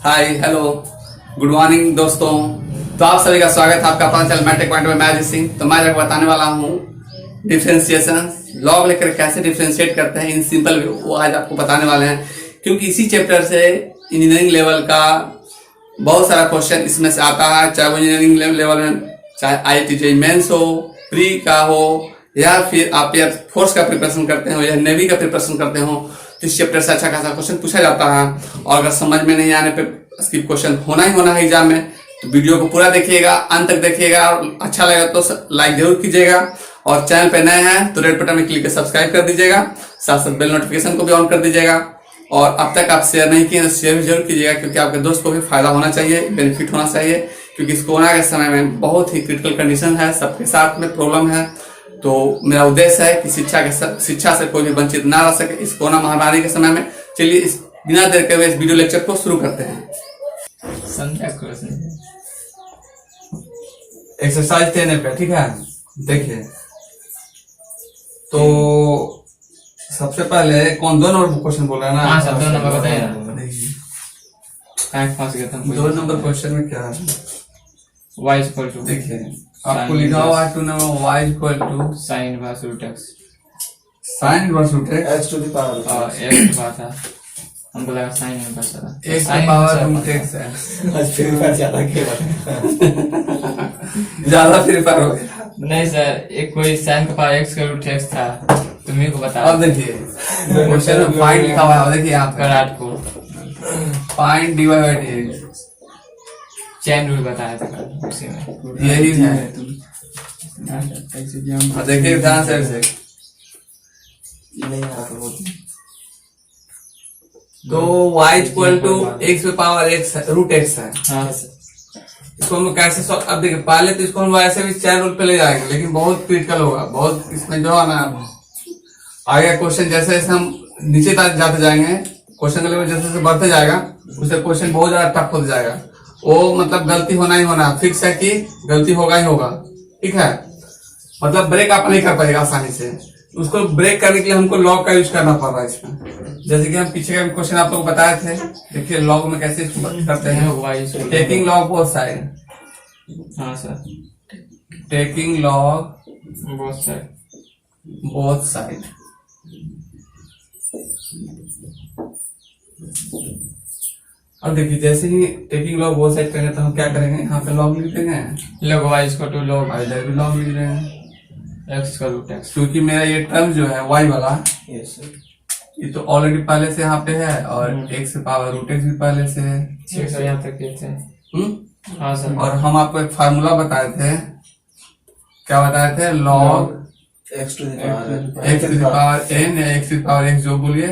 Hi hello good morning दोस्तों। तो आप सभी का स्वागत है आपका अपना चैनल मैट्रिक पॉइंट में मैं अजीत सिंह। तो मैं आपको बताने वाला हूँ डिफरेंशिएशन, लॉग लेकर कैसे डिफरेंशिएट करते हैं इन सिंपल वे, वो आज आपको बताने वाले हैं। क्योंकि इसी चैप्टर से इंजीनियरिंग लेवल का बहुत सारा क्वेश्चन इसमें से आता है, चाहे वो इंजीनियरिंग लेवल में, चाहे IIT मेंस हो, प्री का हो, या फिर आप एयर फोर्स का प्रिपरेशन करते हो या नेवी का प्रिपरेशन करते हो, तो इस चैप्टर से अच्छा खासा क्वेश्चन पूछा जाता है। और अगर समझ में नहीं आने पे स्किप क्वेश्चन होना ही होना है एग्जाम में, तो वीडियो को पूरा देखिएगा, अंत तक देखिएगा, और अच्छा लगा तो लाइक जरूर कीजिएगा। और चैनल पे नए हैं तो रेड बटन में क्लिक कर सब्सक्राइब कर दीजिएगा, साथ साथ बेल नोटिफिकेशन को भी ऑन कर दीजिएगा। और अब तक आप शेयर नहीं किए तो शेयर भी जरूर कीजिएगा, क्योंकि आपके दोस्त को भी फायदा होना चाहिए, बेनिफिट होना चाहिए। क्योंकि इस कोरोना के समय में बहुत ही क्रिटिकल कंडीशन है, सबके साथ में प्रॉब्लम है। तो मेरा उद्देश्य है कि शिक्षा से कोई भी वंचित ना रह सके इस कोरोना महामारी के समय में। चलिए इस बिना देर के हुए इस वीडियो लेक्चर को शुरू करते हैं। एक्सरसाइज 10 पे, ठीक है, देखिए। तो सबसे पहले कौन 2 नंबर क्वेश्चन बोल रहा है ना? हाँ सर, 2 नंबर बताइए ना। फंस गया था। 2 नंबर क्वेश्चन में क्या है? y इक्वल टू, देखिए आपको लिखा हुआ है 2 number y equal to sine inverse root x x to the power और x बात है, हमको लगा साइन इनवर्स था, x की पावर रूट x है। आज फिर बार ज्यादा खेला ज्यादा फिर पार हो गया। नहीं सर, एक कोई साइन का पावर x का रूट x था, तुम्ही को बता। अब देखिए क्वेश्चन में फाइंड लिखा हुआ है, देखिए यहाँ पर कराट को फाइंड dy बाय dx, चैन रूल बताया था कल, उसी में यही है। और देखिए ध्यान से नहीं आता तो तो y इक्वल टू x पे पावर x रूट x है। हाँ इसको हम कैसे अब देखिए, पहले तो इसको हम ऐसे भी चैन रूल पे ले जाएंगे, लेकिन बहुत क्रिटिकल होगा, बहुत इसमें जो है ना आगे क्वेश्चन जैसे जैसे हम नीचे तक जाते जाएंगे, क्वेश्चन का लेवल जैसे जैसे बढ़ते जाएगा, उससे क्वेश्चन बहुत ज्यादा टफ होता जाएगा। वो मतलब गलती होना ही होना, फिक्स है कि गलती होगा ही होगा, ठीक है। मतलब ब्रेक आप नहीं कर पाएगा आसानी से। उसको ब्रेक करने के लिए हमको लॉग का यूज करना पड़ रहा है इसमें। जैसे कि हम पीछे का क्वेश्चन आप लोग बताए थे, देखिए लॉग में कैसे इसको करते हैं। टेकिंग लॉग बोथ साइड, हाँ सर, टेकिंग लॉग बहुत सर, बोथ साइड। अब देखिए जैसे ही टेकिंग लॉग बोथ साइड करेंगे तो हम क्या करेंगे, यहाँ पे लॉग लिख देंगे, log y equal to log इधर भी लॉग लिख देंगे, x का रूट x। क्योंकि मेरा ये टर्म जो है y वाला, यस सर, ये तो ऑलरेडी पहले से यहाँ पे है, और x से पावर रूट x भी पहले से है। ठीक है, यहाँ तक किए थे। हाँ सर, और हम आपको एक फार्मूला बताए थे, क्या बताए थे? Log x to the x to the power n या x to the power x, जो बोलिए,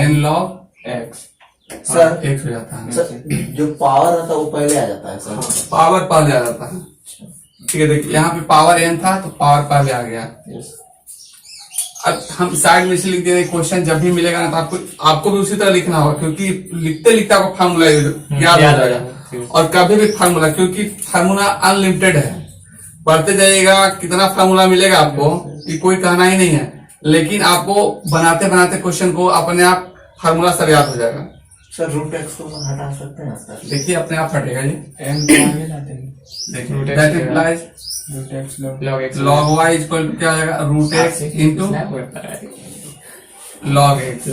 n log x। Sir, x हो जाता है। सर जो पावर रहता है वो पहले आ जाता है सर। पावर पहले आ जाता है, ठीक है। देखिए यहाँ पे पावर n था तो पावर पहले आ गया। अब हम साइड में से लिख दे, क्वेश्चन जब भी मिलेगा ना तो आपको भी उसी तरह लिखना होगा, क्योंकि लिखते लिखते आपको फार्मूला याद हो जाएगा। और कभी भी फार्मूला, क्योंकि फार्मूला अनलिमिटेड है, पढ़ते जाइएगा, कितना फार्मूला मिलेगा आपको कि कोई कहना ही नहीं है। लेकिन आपको बनाते बनाते क्वेश्चन को अपने आप फार्मूला सब याद हो जाएगा। सर रूट x को हटा सकते हैं सर? देखिए अपने आप हटेगा जी। n को आगे लाते हैं, देखिए that implies root x log x log y equal to क्या आ जाएगा, root x into log x।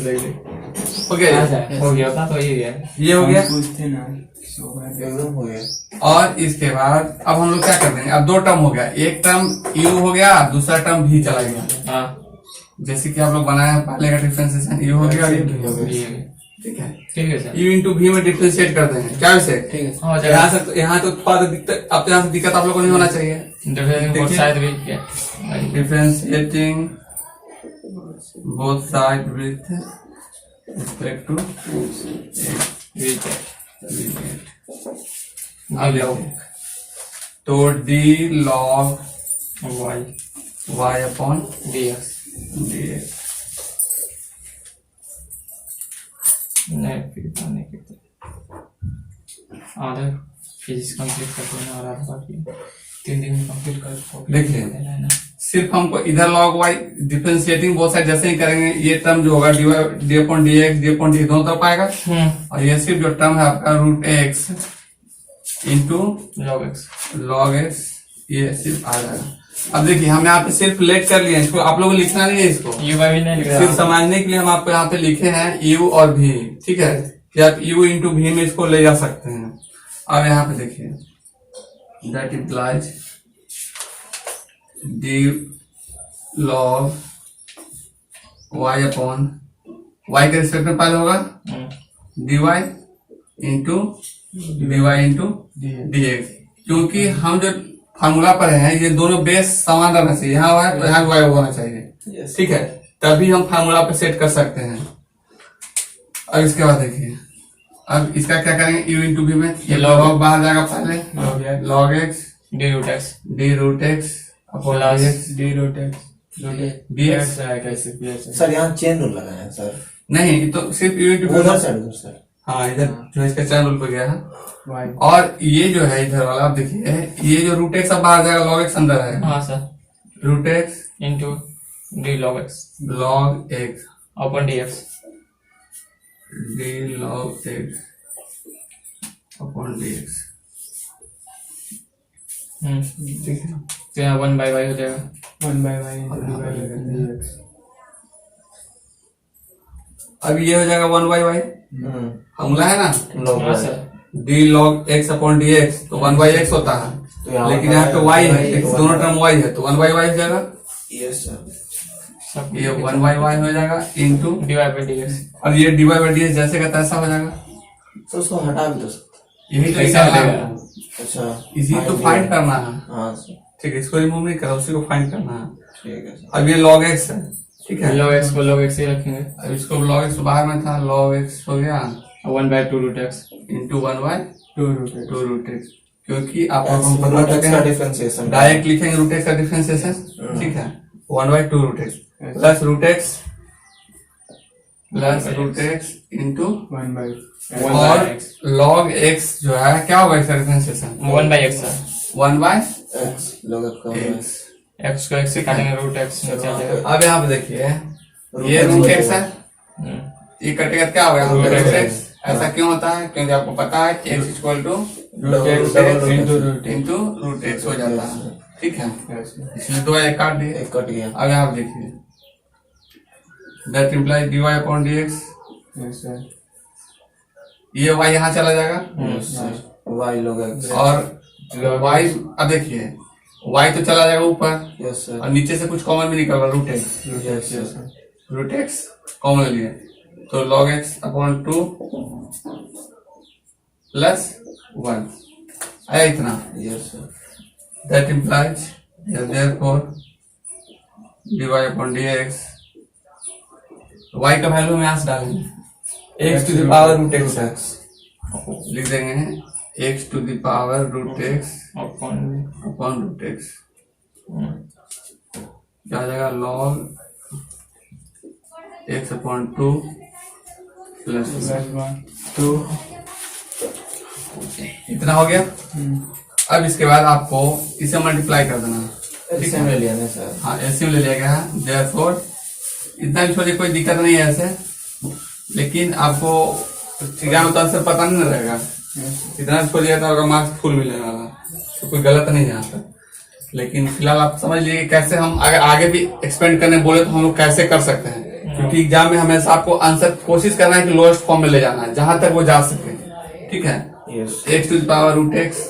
हो गया ये? हो गया था, तो ये हो गया। एकदम हो गया। और इसके बाद अब हम लोग क्या कर देंगे, अब 2 टर्म हो गया, एक टर्म u हो गया, दूसरा टर्म v चला गया। हाँ जैसे कि आप लोग बनाए पहले का डिफरेंशिएशन, u हो गया और v हो गया, ठीक है। ठीक है सर, u इंटू v में डिफरेंशिएट कर देंगे, क्या विषय? ठीक है हो जाएगा। यहाँ तो थोड़ा दिक्कत, अब यहाँ से दिक्कत आप लोग को नहीं होना चाहिए। देखिए शायद भी क्या differentiating both side with respect to तो d log y upon dx। dx। नहीं फिर नहीं करते, आधा फिजिक्स कंप्लीट करते हैं और आधा बाकी 3 दिन में कंप्लीट कर देखिए सिर्फ हमको इधर log y डिफरेंशिएटिंग बहुत साइड जैसे ही करेंगे, ये टर्म जो होगा dy upon dx dy upon dy दोनों तरफ आएगा, और ये सिर्फ जो टर्म है आपका root x into log x, ये सिर्फ आ जाएगा। अब देखिए हम यहाँ पे सिर्फ लेट कर लिए हैं, इसको आप लोगों को लिखना नहीं है, इसको u by v नहीं लिख सिर्फ रहा। समझने के लिए हम आपको यहाँ पे लिखे हैं u और v, ठीक है, कि आप u इंटू v में इसको ले जा सकते हैं। अब यहाँ पे देखिए that implies d log y upon y के रिस्पेक्ट में पहले होगा dy इंटू dx, क्योंकि हम जो फार्मूला पर हैं ये दोनों बेस समान रहना चाहिए, यहाँ y तो यहाँ y होना चाहिए, ठीक है, तभी हम फार्मूला पे सेट कर सकते हैं। अब इसके बाद देखिए, अब इसका क्या करेंगे, u इंटू v में ये log बाहर जाएगा पहले, log x d root x d root x upon plus dx d root x dx कैसे सर यहाँ चेन रूल लगाए हैं सर, नहीं, ये तो सिर्फ u इंटू उधर v, सर हाँ इधर जो इसका चैन रूल पे गया है, y और ये जो है इधर वाला आप देखिए, ये जो रूट एक्स अब बाहर जाएगा, log x अंदर आएगा, हाँ sir root x into d log x log x upon dx d log x upon dx, ठीक है। तो यहाँ 1 by y हो जाएगा 1 by y into dy by dx। अब ये हो जाएगा 1 by y, फॉर्मूला है ना, हाँ sir d log x upon dx, तो 1 by x होता है, तो यहाँ लेकिन यहाँ पे y है, x दोनों टर्म y है, तो 1 by y हो जाएगा, यस सर, सब ये 1 by y हो जाएगा इंटू, dy by dx और ये dy by dx जैसे का तैसा हो जाएगा, तो उसको हटा भी दो सकते, यही तो कैसे इसका हटेगा? है। अच्छा इसी तो फाइंड करना है, हाँ सर, ठीक है, इसको रिमूव नहीं करा, उसी को फाइंड करना है। ठीक है सर, अब ये log x है, ठीक है, log x को log x ही रखेंगे अब इसको log x बाहर में था, log x हो गया 1 by 2 root x into 1 by 2 root x। 2 root x, क्योंकि आप हम बता रूट चुके एक्स का हैं, डिफरेंशिएशन डायरेक्ट लिखेंगे रूट एक्स का डिफरेंशिएशन, ठीक है, 1 by 2 root x plus root x into 1 by और log x जो है क्या होगा इसका differentiation, 1 by x sir 1 by x log x का x। x को x से काटेंगे रूट x नीचे आ जाएगा अब यहाँ पे देखिए, ये रूट एक्स है, ये कटेगा क्या होगा Root रूट x। एक्स, ऐसा क्यों होता है, क्योंकि आपको पता है x equal to into root into root x हो जाता है, ठीक है, x। इसलिए दो एक काट दिए। एक कट गया, अब यहाँ पे देखिए that implies dy upon dx, Yes sir। ये y यहाँ चला जाएगा, yes sir, y log x, और y अब देखिए y तो चला जाएगा ऊपर, यस सर, और नीचे से कुछ कॉमन भी निकल रहा, root x, yes yes root x common लिए, तो log x अपॉन 2 प्लस 1 आया इतना, yes sir, that implies therefore dy upon dx, y का वैल्यू में यहाँ से डालेंगे x to the power root x x, लिख देंगे, x to the power root x upon upon root x, क्या आ जाएगा log x upon 2 plus Plus 1 2। इतना हो गया। अब इसके बाद आपको इसे मल्टीप्लाई कर देना, इससे में लिया ना सर, हाँ एलसीएम ले लिया गया है, देयरफॉर इतना भी छोड़िए, कोई दिक्कत नहीं है ऐसे, लेकिन आपको एग्जाम तो आंसर पता नहीं रहेगा, इतना भी छोड़िए तो आपका मार्क्स फुल मिलने वाला, तो कोई गलत नहीं है यहाँ पर, लेकिन फिलहाल आप समझ लीजिए कि कैसे हम आगे भी एक्सपेंड करने बोले तो हम लोग कैसे कर सकते हैं, क्योंकि एग्जाम में हमेशा आपको आंसर कोशिश करना है कि लोएस्ट फॉर्म में ले जाना है, जहां तक वो जा सके, ठीक है, yes x to the power root x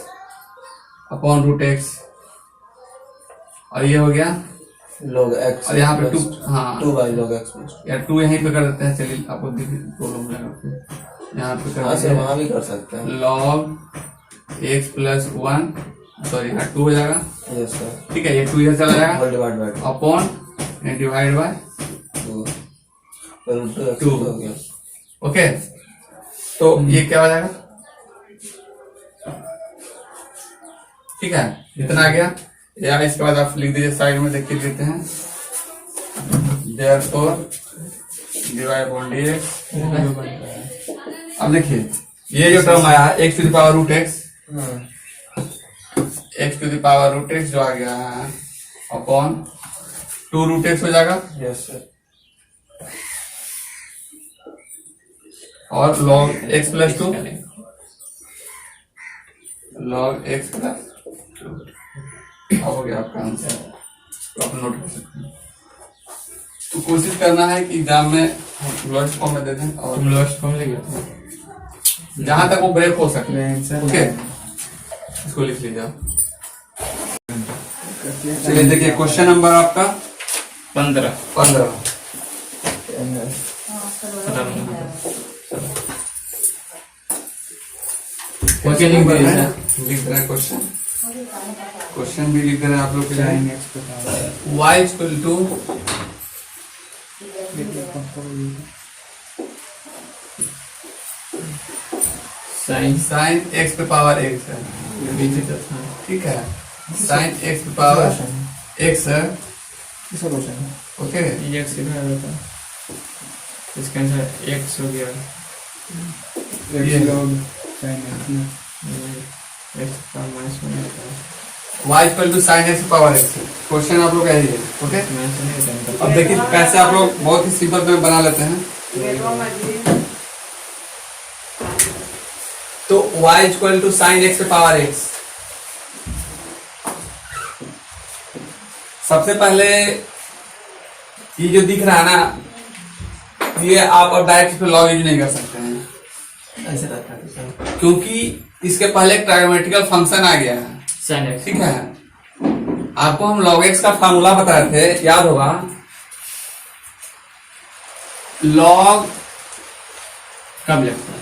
upon root x, और ये हो गया, लॉग एक्स, और यहाँ पे 2, हाँ 2 बाई लॉग एक्स, या 2 यहीं पे कर देते हैं, चलिए आपको प्रॉब्लम हो जाएगा, यहाँ पे हाँ कर सर देते वहाँ भी कर सकते हैं, हैं log x प्लस 1, सॉरी यहाँ 2 हो जाएगा, यस सर, ठीक है, ये 2 इधर चला जाएगा whole divide by upon divide by 2, root 2 x 2 हो गया, ओके, तो ये क्या हो जाएगा, ठीक है, इतना आ गया, या इसके बाद आप लिख दीजिए साइड में, देख के देते हैं, therefore dy अपॉन dx। अब देखिए ये जो टर्म आया है x to the power root x, x to the power root x जो आ गया है अपॉन 2 रूट एक्स हो जाएगा यस सर और log x plus 2 log x plus 2 हो गया आपका आंसर। तो आप नोट कर सकते हैं। तो कोशिश करना है कि एग्जाम में लोएस्ट फॉर्म में दे दें और तुम लोएस्ट फॉर्म ले गए जहां तक वो ब्रेक हो सके। आंसर ओके, इसको लिख लीजिए आप। चलिए देखिए क्वेश्चन नंबर आपका 15 15। ओके, लिख दीजिए सर। लिख रहे हैं क्वेश्चन भी लिख रहे हैं आप लोग के साइन लिए। एक्स पे power y equal to sine sine x पे पावर x है, ठीक है। साइन x पे पावर x है, किसका क्वेश्चन है? ओके। ये एक्स लिखा रहता है, इसका आंसर एक्स हो गया। ये log साइन एक्स में एक्स का माइनस में रहता है, y equal to sine x पे पावर x। क्वेश्चन आप लोग का यही है, ओके। माइनस में रहता है। अब देखिए कैसे आप लोग बहुत ही सिंपल में बना लेते हैं। तो y equal to sine x पे पावर x। सबसे पहले ये जो दिख रहा है ना, ये आप अब डायरेक्ट पे लॉग यूज नहीं कर सकते हैं, ऐसे रहता है सर क्योंकि इसके पहले एक ट्रायगोमेट्रिकल फंक्शन आ गया है, साइन एक्स ठीक है। आपको हम log x का फार्मूला बताए थे, याद होगा। log कब लगता है?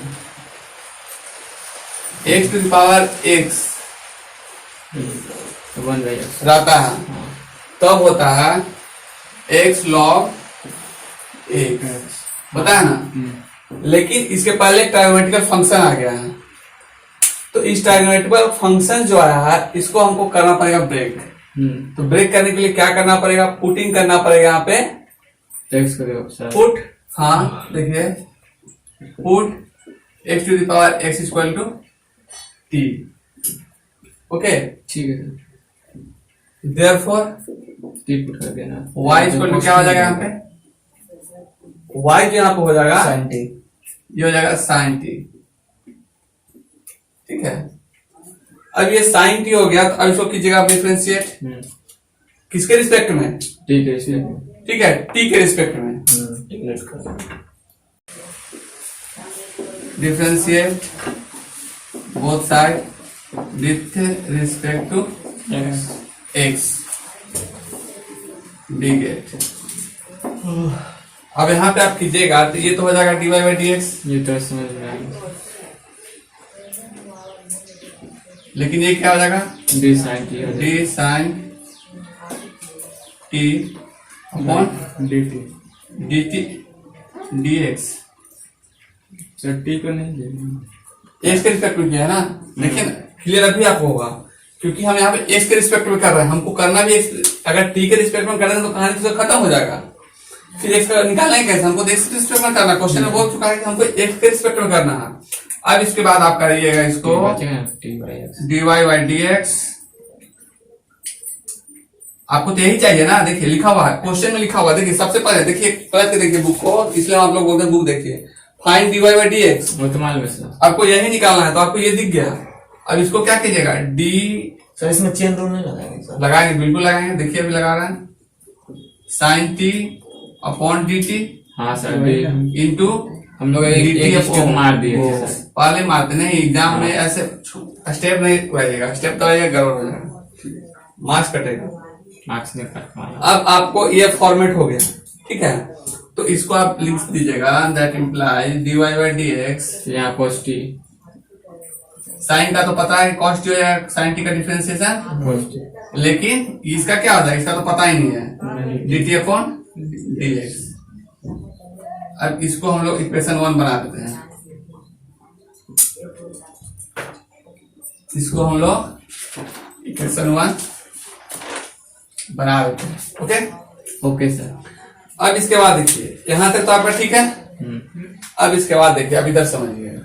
x to the power x तो 1/x रहता है, तब होता है x log x, पता है ना। लेकिन इसके पहले एक ट्रायगोमेट्रिकल फंक्शन आ गया है, तो इस ट्रायगोमेट्रिकल फंक्शन जो आया है इसको हमको करना पड़ेगा ब्रेक। तो ब्रेक करने के लिए क्या करना पड़ेगा, पुटिंग करना पड़ेगा यहाँ पे। एक्स करेगा सर। पुट, हाँ देखिए, put x to the power x equal to t, okay. ठीक है सर, देयरफॉर टी पुट कर देना। y इक्वल टू क्या हो जाएगा यहाँ पे, y जो यहाँ पे हो जाएगा साइन टी ये हो जाएगा साइन t, ठीक है। अब ये साइन t हो गया, तो अब इसको कीजिएगा आप डिफरेंशिएट किसके रिस्पेक्ट में, ठीक है इसमें ठीक है, t के रिस्पेक्ट में। इग्नोर कर differentiate both side with respect to x. x d get. अब यहाँ पे आप कीजिएगा तो ये तो हो जाएगा dy बाई dx, ये तो समझ में आ गया। लेकिन ये क्या हो जाएगा, डी साइन टी हो d sine t upon dt dt dx। Sir t को नहीं लेना। x के रिस्पेक्ट में किया है ना, देखिए क्लियर अभी आपको होगा, क्योंकि हम यहाँ पे x के रिस्पेक्ट में कर रहे हैं, हमको करना भी x, अगर t के रिस्पेक्ट में कर रहे हैं तो कहानी तो खत्म हो जाएगा। फिर x का निकालना है कैसे, हमको x के रिस्पेक्ट में करना, क्वेश्चन में बोल चुका है कि हमको x के रिस्पेक्ट में करना है। अब इसके बाद आप करिएगा इसको T by x. dy by dx। आपको तो यही चाहिए ना, देखिए लिखा हुआ है, क्वेश्चन में लिखा हुआ है, देखिए सबसे पहले देखिए पलट के देखिए बुक को, इसलिए आप लोग बोलते हैं बुक देखिए। फाइंड dy बाई dx, वो तो मालूम है सर। आपको यही निकालना है, तो आपको ये दिख गया। अब इसको क्या कीजिएगा, d सर इसमें चेन रूल नहीं लगाएंगे सर लगाएंगे, बिल्कुल लगाएंगे, देखिए अभी लगा रहे हैं। साइन t अपॉन dt हाँ सर, डी इंटू हम लोग एक स्टेप मार दिए थे सर। पहले मारते नहीं, एग्जाम में ऐसे स्टेप नहीं रहेगा, स्टेप तो आएगा गड़बड़ हो जाएगा, मार्क्स कटेगा। मार्क्स नहीं कट पाया। अब आपको ये फॉर्मेट हो गया, ठीक है। तो इसको आप लिख दीजिएगा, that implies dy by dx। यहाँ cos t साइन का तो पता है cos t हो जाएगा, साइन t का डिफरेंशिएशन, cos t लेकिन इसका क्या होता है, इसका तो पता ही नहीं है, dt अपॉन dx। अब इसको हम लोग इक्वेशन 1 बना देते हैं, इसको हम लोग इक्वेशन 1 बना देते हैं, ओके। Okay sir. अब इसके बाद देखिए यहां तक तो आपका ठीक है। अब इसके बाद देखिए, अब इधर समझिएगा,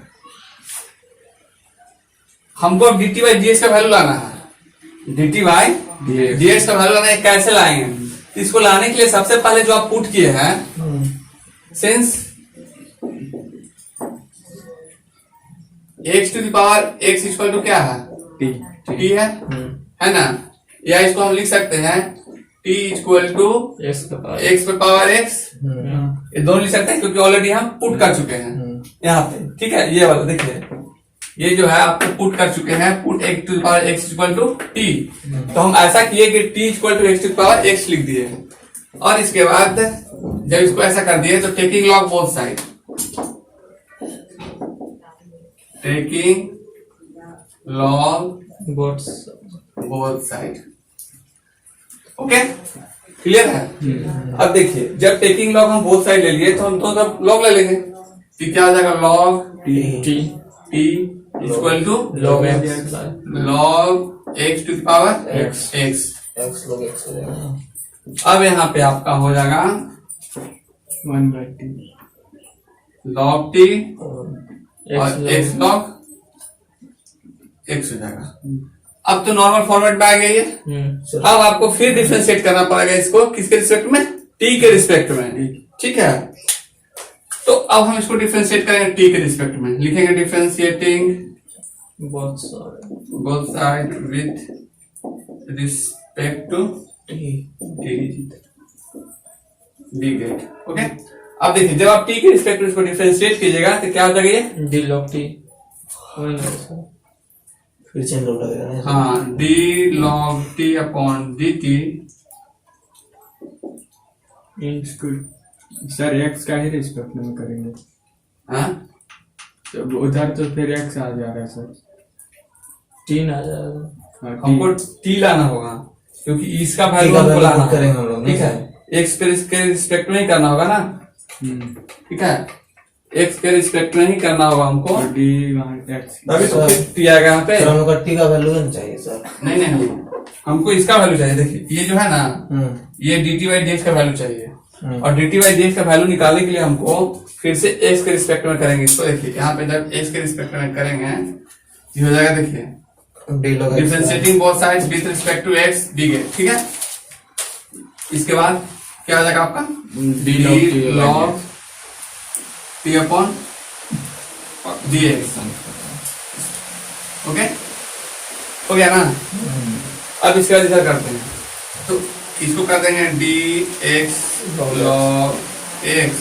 हमको अब dt बाई dx का वैल्यू लाना है, dt बाई dx का वैल्यू लाना है। कैसे लाएंगे, इसको लाने के लिए सबसे पहले जो आप पुट किए हैं, since x to the power x equal to क्या है, टी t है ना, या इसको हम लिख सकते हैं t इक्वल टू एक्स का पावर x पे पावर x, ये दोनों लिख सकते हैं क्योंकि ऑलरेडी हम पुट कर चुके हैं यहाँ पे। ठीक है, ये वाला देखिए, ये जो है आपको पुट कर चुके हैं, put x to the power x equal to t। तो हम ऐसा किए कि t equal to x to the power x लिख दिए, और इसके बाद जब इसको ऐसा कर दिए तो taking log both side, taking log boats both side. Okay, clear है। अब देखिए, जब टेकिंग लॉग हम बोथ साइड ले लिए तो हम तो सब लॉग ले लेंगे, कि क्या हो जाएगा, log t t equal to log x log x to the power x x log x हो जाएगा। अब यहाँ पे आपका हो जाएगा 1/t log t और x log x हो जाएगा। अब तो नॉर्मल फॉर्मेट में आ गई है। अब आपको फिर डिफरेंशिएट करना पड़ेगा इसको, किसके रिस्पेक्ट में, t के रिस्पेक्ट में। ठीक है, तो अब हम इसको डिफरेंशिएट करेंगे t के रिस्पेक्ट में, लिखेंगे differentiating both side with respect to t d get. Okay, अब देखिए, जब आप t के रिस्पेक्ट में इसको डिफरेंशिएट कीजिएगा तो क्या हो जाएगा, ये डी लॉग टी फिर चेन रूल लगेगा ना। हाँ, d log t upon dt। इसको सर x का ही रिस्पेक्ट में करेंगे, हाँ, तो उधर तो फिर x आ जा रहा है सर। 3 आ जाएगा। हाँ, हमको t लाना होगा क्योंकि इसका वैल्यू हमको लाना करेंगे होगा। हम लोग। ठीक है, x के रिस्पेक्ट में ही करना होगा ना। ठीक है, x के रिस्पेक्ट में ही करना होगा हमको, डी वहाँ x तभी तो फिर t आएगा यहाँ पे। सर हमको टी का वैल्यू नहीं चाहिए सर। नहीं नहीं, हमको इसका वैल्यू चाहिए। देखिए, ये जो है ना, ये dt बाई dx का वैल्यू चाहिए, और dt बाई dx का वैल्यू निकालने के लिए हमको फिर से x के रिस्पेक्ट में करेंगे इसको। देखिए, यहाँ पे जब x के रिस्पेक्ट में करेंगे ये हो जाएगा, देखिए, d log differentiating both sides with respect to x d get. ठीक है, इसके बाद क्या हो जाएगा आपका, d log t upon dx। Okay, हो गया ना। अब इसके बाद इधर करते हैं, तो इसको कर देंगे dx log x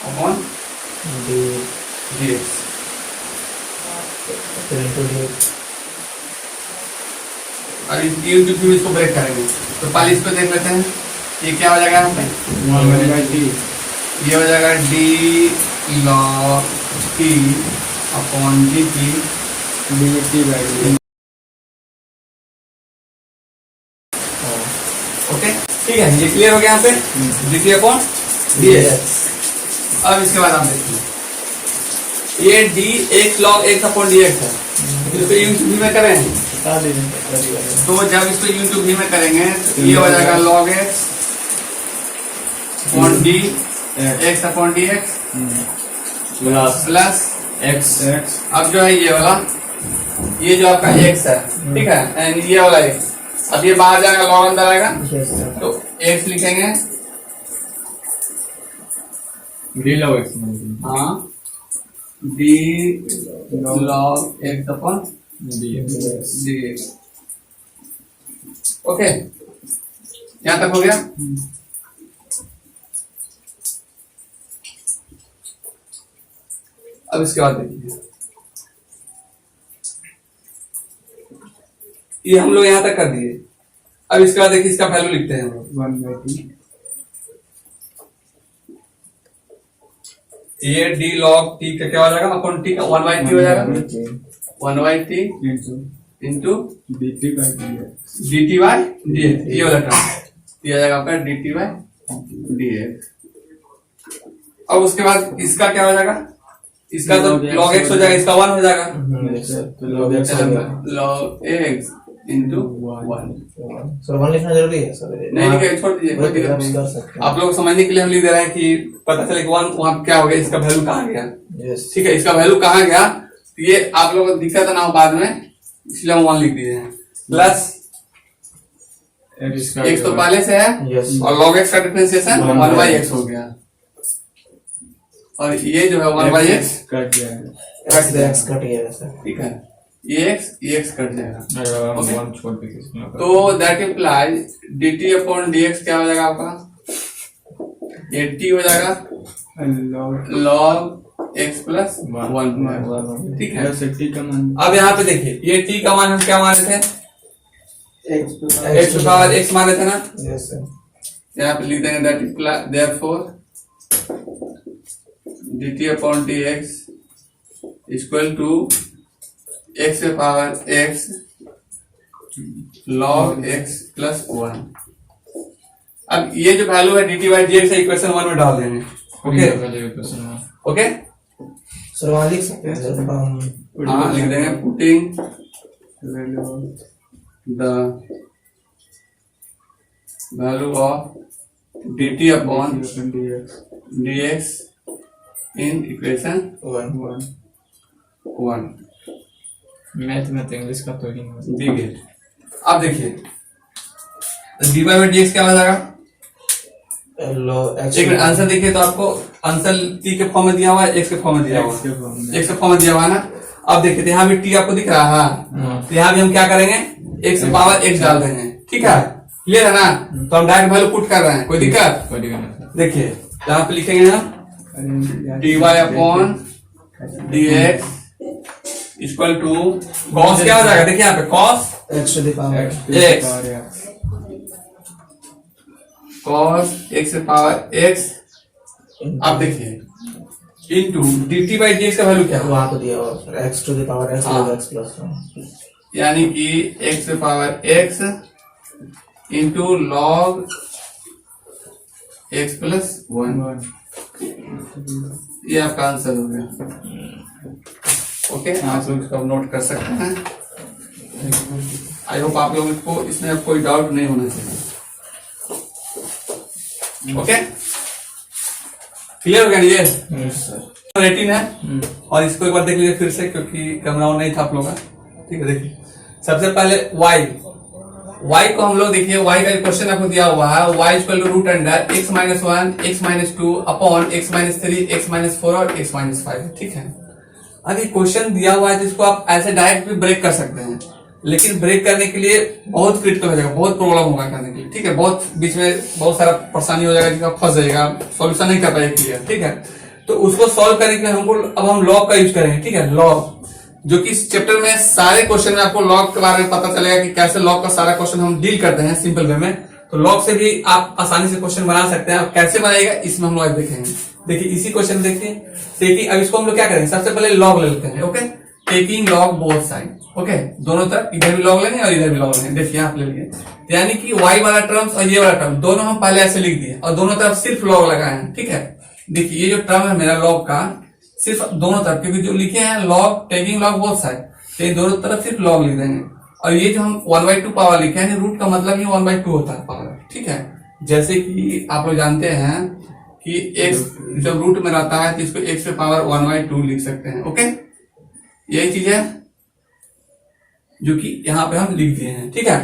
upon dx। और इसको ब्रेक करेंगे, तो पहले इसको देख लेते हैं, ये क्या हो जाएगा यहाँ पे, 1/t ये हो जाएगा d log t upon dt dt by dt। Okay, ठीक है, ये क्लियर हो गया यहाँ पे, dt अपॉन dx। अब इसके बाद आप देखिए, ये dx log x upon dx है, इसको यूज भी में करें, तो जब इसको यूज टू भी में करेंगे तो ये हो जाएगा log x upon d x upon dx plus x अब जो है ये वाला, ये जो आपका x है, ठीक है, एंड ये वाला x, अब ये बाहर जाएगा, log अंदर आएगा, तो x लिखेंगे, d log x। हाँ, d log x upon dx। Okay, यहाँ तक हो गया। अब इसके बाद देखिए, ये हम लोग यहाँ तक कर दिए। अब इसके बाद देखिए, इसका वैल्यू लिखते हैं हम लोग, 1/t ये d log t का क्या हो जाएगा, अपॉन t का 1/t हो जाएगा, 1/t into dt by dx। dt by dx, ये वाला टर्म ये आ जाएगा आपका dt बाई dx। अब उसके बाद इसका क्या हो जाएगा, इसका तो log x हो जाएगा, इसका 1 हो जाएगा, log x log x into 1। Sir 1 लिखना जरूरी है सर। नहीं लिखे, छोड़ दीजिए, कोई दिक्कत नहीं। कर सकते हैं। आप लोग समझने के लिए हम लिख दे रहे हैं कि पता चले कि 1 वहां क्या हो गया, इसका वैल्यू कहाँ गया। यस ठीक है, इसका वैल्यू कहाँ गया, तो ये आप लोगों को दिक्कत ना हो बाद में, इसलिए हम 1 लिख दिए हैं, प्लस एक्स तो पहले से है यस और log x का डिफरेंशिएशन 1/x हो गया और ये जो है 1/x कट जाएगा। एक्स कट गया सर। ठीक है ये x कट जाएगा Okay. वन छोड़ के किसमें कर- तो दैट इम्प्लाइज dt अपॉन dx क्या हो जाएगा आपका 80 हो जाएगा log log x plus One. 1 ठीक है प्लस 80 का मान अब यहाँ पे देखिए ये t का मान हम क्या माने थे x पावर x माने थे ना यस सर। यहाँ पे लिख देंगे दैट इम्प्लाइज देयरफॉर dt अपॉन dx equal to x power x log x plus 1 अब ये जो वैल्यू है dt बाई dx इक्वेशन 1 में डाल देंगे ओके पहले क्वेश्चन में ओके सर वहाँ लिख सकते हैं सर हाँ लिख देंगे putting the value of dt अपॉन dx इन इक्वेशन 1 मैथ में तो इंग्लिश का तो ही नहीं दी गई अब देखिए dy बाई dx क्या हो जाएगा एक मिनट आंसर देखिए तो आपको आंसर t के फॉर्म में दिया हुआ है x के फॉर्म में दिया हुआ है x के फॉर्म में दिया हुआ है ना अब देखिए तो यहाँ भी t आपको दिख रहा है तो यहाँ भी हम क्या करेंगे x पावर x डाल देंगे ठीक है क्लियर है ना तो हम डायरेक्ट वैल्यू पुट कर रहे हैं कोई दिक्कत कोई दिक्कत नहीं। देखिए यहाँ पे लिखेंगे हम dy upon dx equal to cos क्या हो जाएगा देखिए यहाँ पे cos x to the power cos x power x अब देखिए इंटू dt बाई dx का वैल्यू क्या हुआ वहाँ तो दिया हुआ sir x to the power x हाँ। एक्स प्लस यानी कि x power x into log x plus 1 ये आपका आंसर हो गया ओके आप लोग इसको नोट कर सकते हैं आई होप आप लोगों को इसमें अब कोई डाउट नहीं होना चाहिए ओके क्लियर हो गया ये सर 18 है और इसको एक बार देख लीजिए फिर से क्योंकि कैमरा ऑन नहीं था आप लोग का ठीक है देखिए सबसे पहले y को हम लोग देखिए y का क्वेश्चन आपको दिया हुआ है y equal to root under x minus 1 x minus 2 upon x minus 3 x minus 4 और x माइनस 5 ठीक है अब ये क्वेश्चन दिया हुआ है जिसको आप ऐसे डायरेक्ट भी ब्रेक कर सकते हैं लेकिन ब्रेक करने के लिए बहुत क्रिटिकल हो जाएगा बहुत प्रॉब्लम होगा करने के लिए ठीक है बहुत बीच में बहुत सारा परेशानी हो जाएगा जिसका फंस जाएगा सॉल्यूशन नहीं कर पाएगा क्लियर ठीक है तो उसको सॉल्व करने के लिए हमको अब हम लॉग का यूज करेंगे ठीक है लॉग जो कि इस चैप्टर में सारे क्वेश्चन में आपको लॉग के बारे में पता चलेगा कि कैसे लॉग का सारा क्वेश्चन हम डील करते हैं सिंपल वे में तो लॉग से भी आप आसानी से क्वेश्चन बना सकते हैं और कैसे बनाएगा इसमें हम लोग देखेंगे देखिए इसी क्वेश्चन देखिए टेकिंग अब इसको हम लोग क्या करेंगे सबसे पहले लॉग ले लेते हैं okay taking log both side okay दोनों तरफ इधर भी लॉग लेंगे और इधर भी लॉग लेंगे देखिए आप ले लीजिए यानी कि y वाला टर्म्स और ये वाला टर्म दोनों हम पहले ऐसे लिख दिए और दोनों तरफ सिर्फ लॉग लगाए हैं ठीक है देखिए ये जो टर्म है मेरा लॉग का सिर्फ दोनों तरफ क्योंकि जो लिखे हैं log taking log both side तो ये दोनों तरफ सिर्फ लॉग लिख देंगे और ये जो हम 1/2 पावर लिखे हैं रूट का मतलब ही 1/2 होता है पावर ठीक है जैसे कि आप लोग जानते हैं कि x जब रूट में रहता है तो इसको x से पावर 1/2 लिख सकते हैं ओके यही चीज है जो कि यहाँ पे हम लिख दिए हैं ठीक है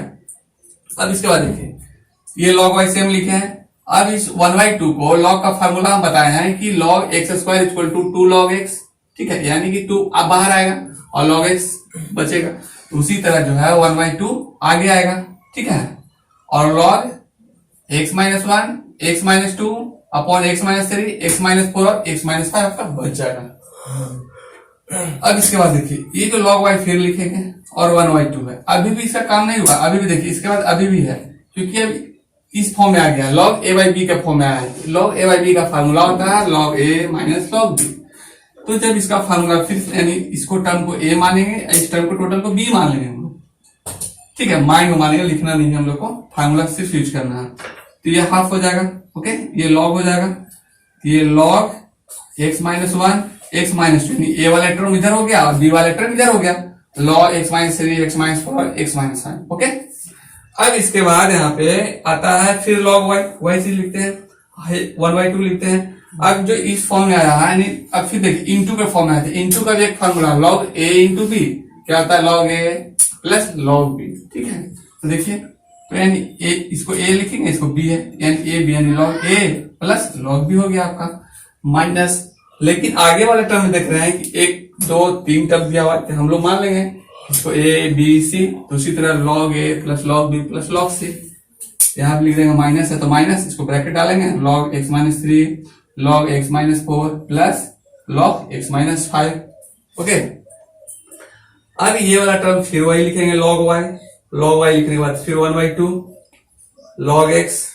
अब इसके बाद देखिए ये log y सेम लिखे हैं अब इस 1/2 को log का फार्मूला हम बताए हैं कि log x square equal to 2 log x ठीक है यानी कि 2 अब बाहर आएगा और log x बचेगा उसी तरह जो है 1/2 आगे आएगा ठीक है और log x minus 1 x minus 2 upon x minus 3 x minus 4 और x माइनस 5 आपका बच जाएगा अब इसके बाद देखिए ये जो log y फिर लिखेंगे और 1/2 है अभी भी इसका काम नहीं हुआ अभी भी देखिए इसके बाद अभी भी है क्योंकि अब इस फॉर्म में आ गया log a by b का फॉर्म में आया है log a by b का फार्मूला होता है log a minus log b तो जब इसका फार्मूला फिर यानी इसको टर्म को a मानेंगे इस टर्म को टोटल को b मान लेंगे हम लोग ठीक है माइंड में मानेंगे लिखना नहीं है हम लोग को फार्मूला सिर्फ यूज करना है तो ये हाफ हो जाएगा ओके ये log हो जाएगा ये log x minus 1 x minus 2 a वाला टर्म इधर हो गया और b वाला टर्म इधर हो गया log x minus 3 x minus 4 और x माइनस 5 ओके अब इसके बाद यहाँ पे आता है फिर log y चीज लिखते हैं 1/2 लिखते हैं अब जो इस फॉर्म में आया है यानी अब फिर देखिए इंटू के फॉर्म में आया था इंटू का भी एक formula log a into b क्या होता है log a plus log b ठीक है तो देखिए तो यानी ए, इसको ए लिखेंगे, इसको बी है, यानी ए बी, यानी log A plus log B हो गया आपका माइनस। लेकिन आगे वाले टर्म में देख रहे हैं कि 1 2 3 टर्म दिया हुआ है, तो हम लोग मान लेंगे इसको ए बी सी, तो उसी तरह log A plus log B plus log C, यहाँ भी लिख देंगे माइनस है तो माइनस, इसको ब्रैकेट डालेंगे, log x minus 3 log x minus 4 plus log x minus 5। Okay, अब ये वाला टर्म फिर वही लिखेंगे लॉग वाई लिखने के बाद फिर 1/2 लॉग एक्स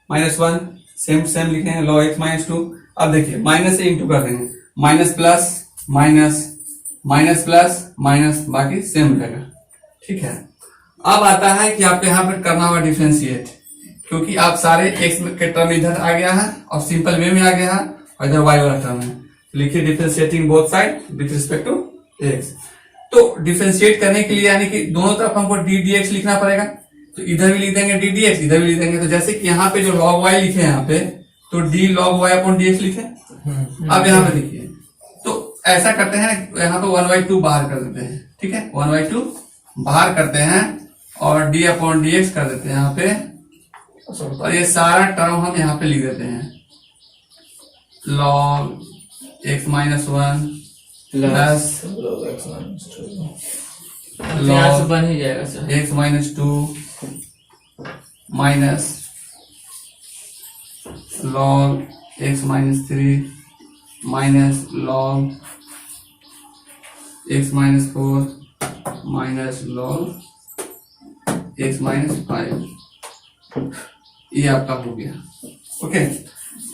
माइनस 1 सेम लिखेंगे लॉग एक्स माइनस 2। अब देखिए माइनस से इंटू कर देंगे, minus plus minus minus plus minus, बाकी सेम रहेगा। ठीक है, अब आता है कि आपको यहाँ पर करना होगा डिफरेंशिएट, क्योंकि आप सारे एक्स के टर्म इधर आ गया है और सिंपल वे में आ गया है और इधर वाई वाला टर्म है। लिखिए differentiating both side with respect to x. तो डिफरेंशिएट करने के लिए यानी कि दोनों तरफ हमको डी डी एक्स लिखना पड़ेगा, तो इधर भी लिख देंगे डी डी एक्स, इधर भी लिख देंगे। तो जैसे कि यहाँ पे जो लॉग वाई लिखे हैं यहाँ पे, तो d log y upon d x लिखे। अब यहाँ पे देखिए, तो ऐसा करते हैं, यहाँ पे 1/2 बाहर कर देते हैं। ठीक है, 1/2 बाहर करते हैं और डी अपॉन डी एक्स कर देते हैं यहाँ पे, और ये सारा टर्म हम यहाँ पे लिख देते हैं log x minus 1 plus log x minus 2 यहाँ से बन ही जाएगा sir. X minus 2 minus log x minus 3 minus log x minus 4 minus log x minus 5। ये आपका हो गया। ओके,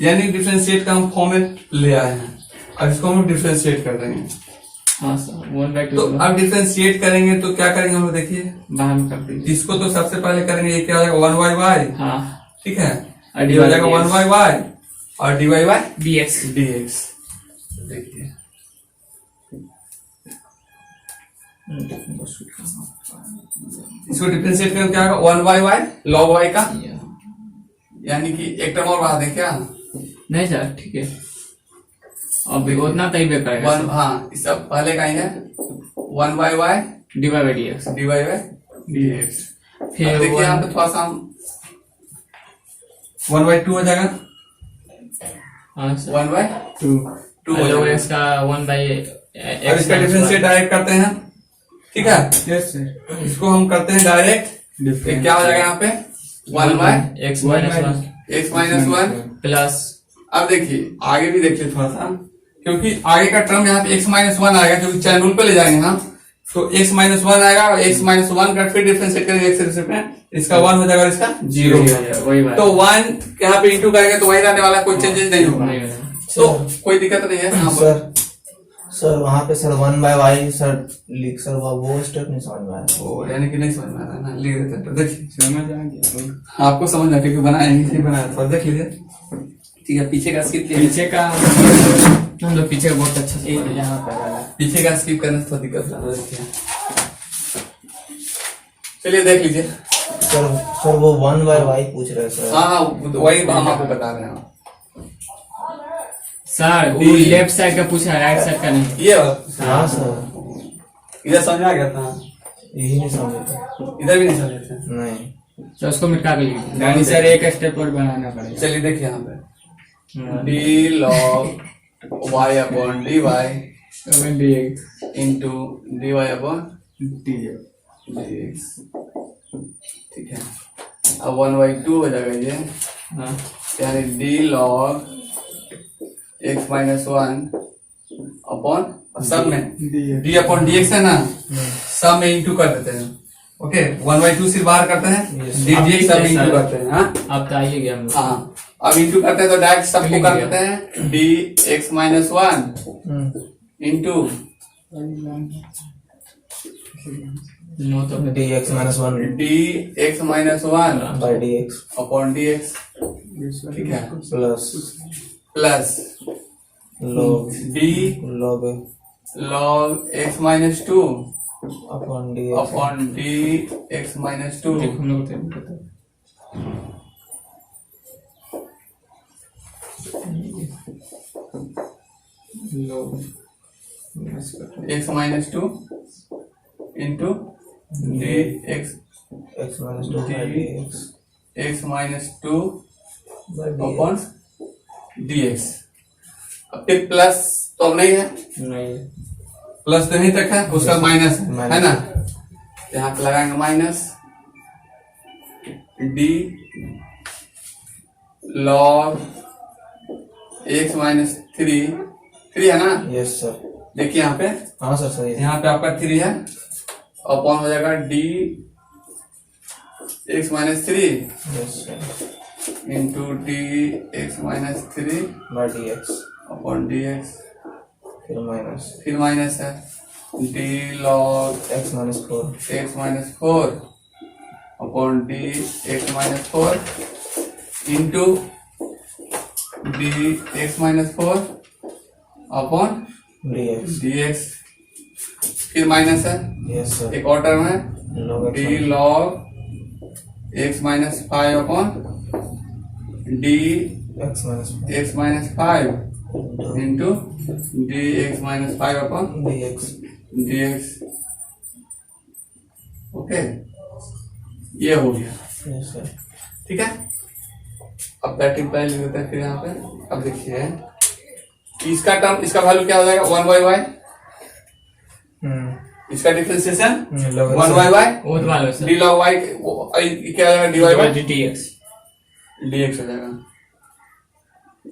यानी डिफरेंशिएट का हम फॉर्मेट ले आए हैं, अब इसको हम डिफरेंशिएट कर देंगे। हाँ सर, 1/2 तो अब डिफरेंशिएट करेंगे तो क्या करेंगे हम लोग, देखिए बाहर में कर दीजिए। इसको तो सबसे पहले करेंगे, ये क्या हो जाएगा 1/y, हाँ, ठीक है, और ये हो जाएगा dx 1/y और dy बाय dx dx। देखिए इसको डिफरेंशिएट करें क्या होगा, 1/y log y का, यानी कि एक टर्म और बढ़ा दें क्या, नहीं सर ठीक है, अब उतना तय पे करेगा वन, हाँ इस सब पहले का ही है 1/y dx dy बाय dx। फिर देखिए यहाँ पे थोड़ा सा 1/2 हो जाएगा, हाँ सर 1/2 हो log जाएगा। x का 1/x अब इसका डिफरेंशिएट डायरेक्ट करते हैं, ठीक है, यस सर। इसको हम करते हैं डायरेक्ट। ये क्या हो जाएगा यहाँ पे 1/x माइनस 1 प्लस। अब देखिए आगे भी देखिए थोड़ा सा, क्योंकि आगे का टर्म यहाँ पे x माइनस 1 आएगा, क्योंकि चैन रूल पे ले जाएंगे हम, तो x माइनस 1 आएगा और x माइनस 1 का फिर डिफरेंशिएट करेंगे x से में, इसका 1 हो जाएगा और इसका 0 हो जाएगा। वही बात। तो 1 यहाँ पे इंटू करेंगे तो वही रहने वाला, कोई चेंजेस नहीं होगा, तो कोई दिक्कत नहीं है यहाँ पर। सर वहाँ पे सर 1/y सर लिख सर वो स्टेप नहीं समझ में आया। ओ, यानी कि नहीं समझ में आ रहा है ना, लिख देते हैं। तो देखिए समझ आ गया। आपको समझ में क्योंकि बनाएंगे नहीं बनाया था, देख लीजिए। ठीक है, पीछे का स्किप किया, पीछे का हम लोग पीछे का बहुत अच्छा से यहाँ पर पीछे का स्किप करने से थोड़ा दिक्कत हो रहा है। देखिए चलिए देख लीजिए। सर वो 1/y पूछ रहे हैं सर। हाँ वही हम आपको बता रहे हैं। सर वो लेफ्ट साइड का पूछा, राइट साइड का नहीं। ये वाला हाँ सर इधर समझ आ गया था, यही नहीं समझे थे। इधर भी नहीं समझे थे। नहीं तो उसको मिटा के लिख यानी सर एक स्टेप और बनाना पड़ेगा। चलिए देखिए यहाँ पे d log y upon d y into d y upon d x. ठीक है, अब 1/2 हो जाएगा ये, हाँ यानी d log x minus 1 upon सब में डी अपॉन डी एक्स है ना, सब में इंटू कर देते हैं। ओके, 1/2 सिर्फ बाहर करते हैं, डी डी एक्स सब में इंटू करते हैं। हाँ अब तो आइए गया हम लोग। हाँ, अब इंटू करते हैं तो डायरेक्ट सबको कर देते हैं, डी एक्स माइनस 1 इंटू नो तो dx minus 1 d x minus 1 by dx upon d x. ठीक है, plus plus log d log log x minus 2 upon dx upon d x minus 2। देखो हम लोग को तो x minus 2 into d x x minus 2 by dx x minus two by upon dx. dx। अब फिर plus तो अब नहीं है, नहीं प्लस तो यहीं तक है, उसका माइनस है माइनस। ना। यहाँ पे लगाएंगे minus d log x minus three है ना। Yes sir. देखिए यहाँ पे, हाँ सर सही है. यहाँ पे आपका 3 है, अपॉन हो जाएगा d x minus three Yes sir. Into d x minus three by dx upon dx, फिर माइनस है d log x minus 4 x minus four upon d x minus four into d x minus four upon dx. dx, फिर minus है। Yes sir. एक और term है log x d minus log x minus five upon d x minus x minus five into into d x minus five upon dx. dx। Okay, ये हो गया, Yes sir. ठीक है। अब दैट इम्प्लाई लिख देते हैं फिर यहाँ पे। अब देखिए इसका टर्म, इसका वैल्यू क्या हो जाएगा, 1/y, इसका डिफरेंशिएशन log x 1/y वो तो मालूम है सर। d log y क्या हो जाएगा, dy by dx dx हो जाएगा।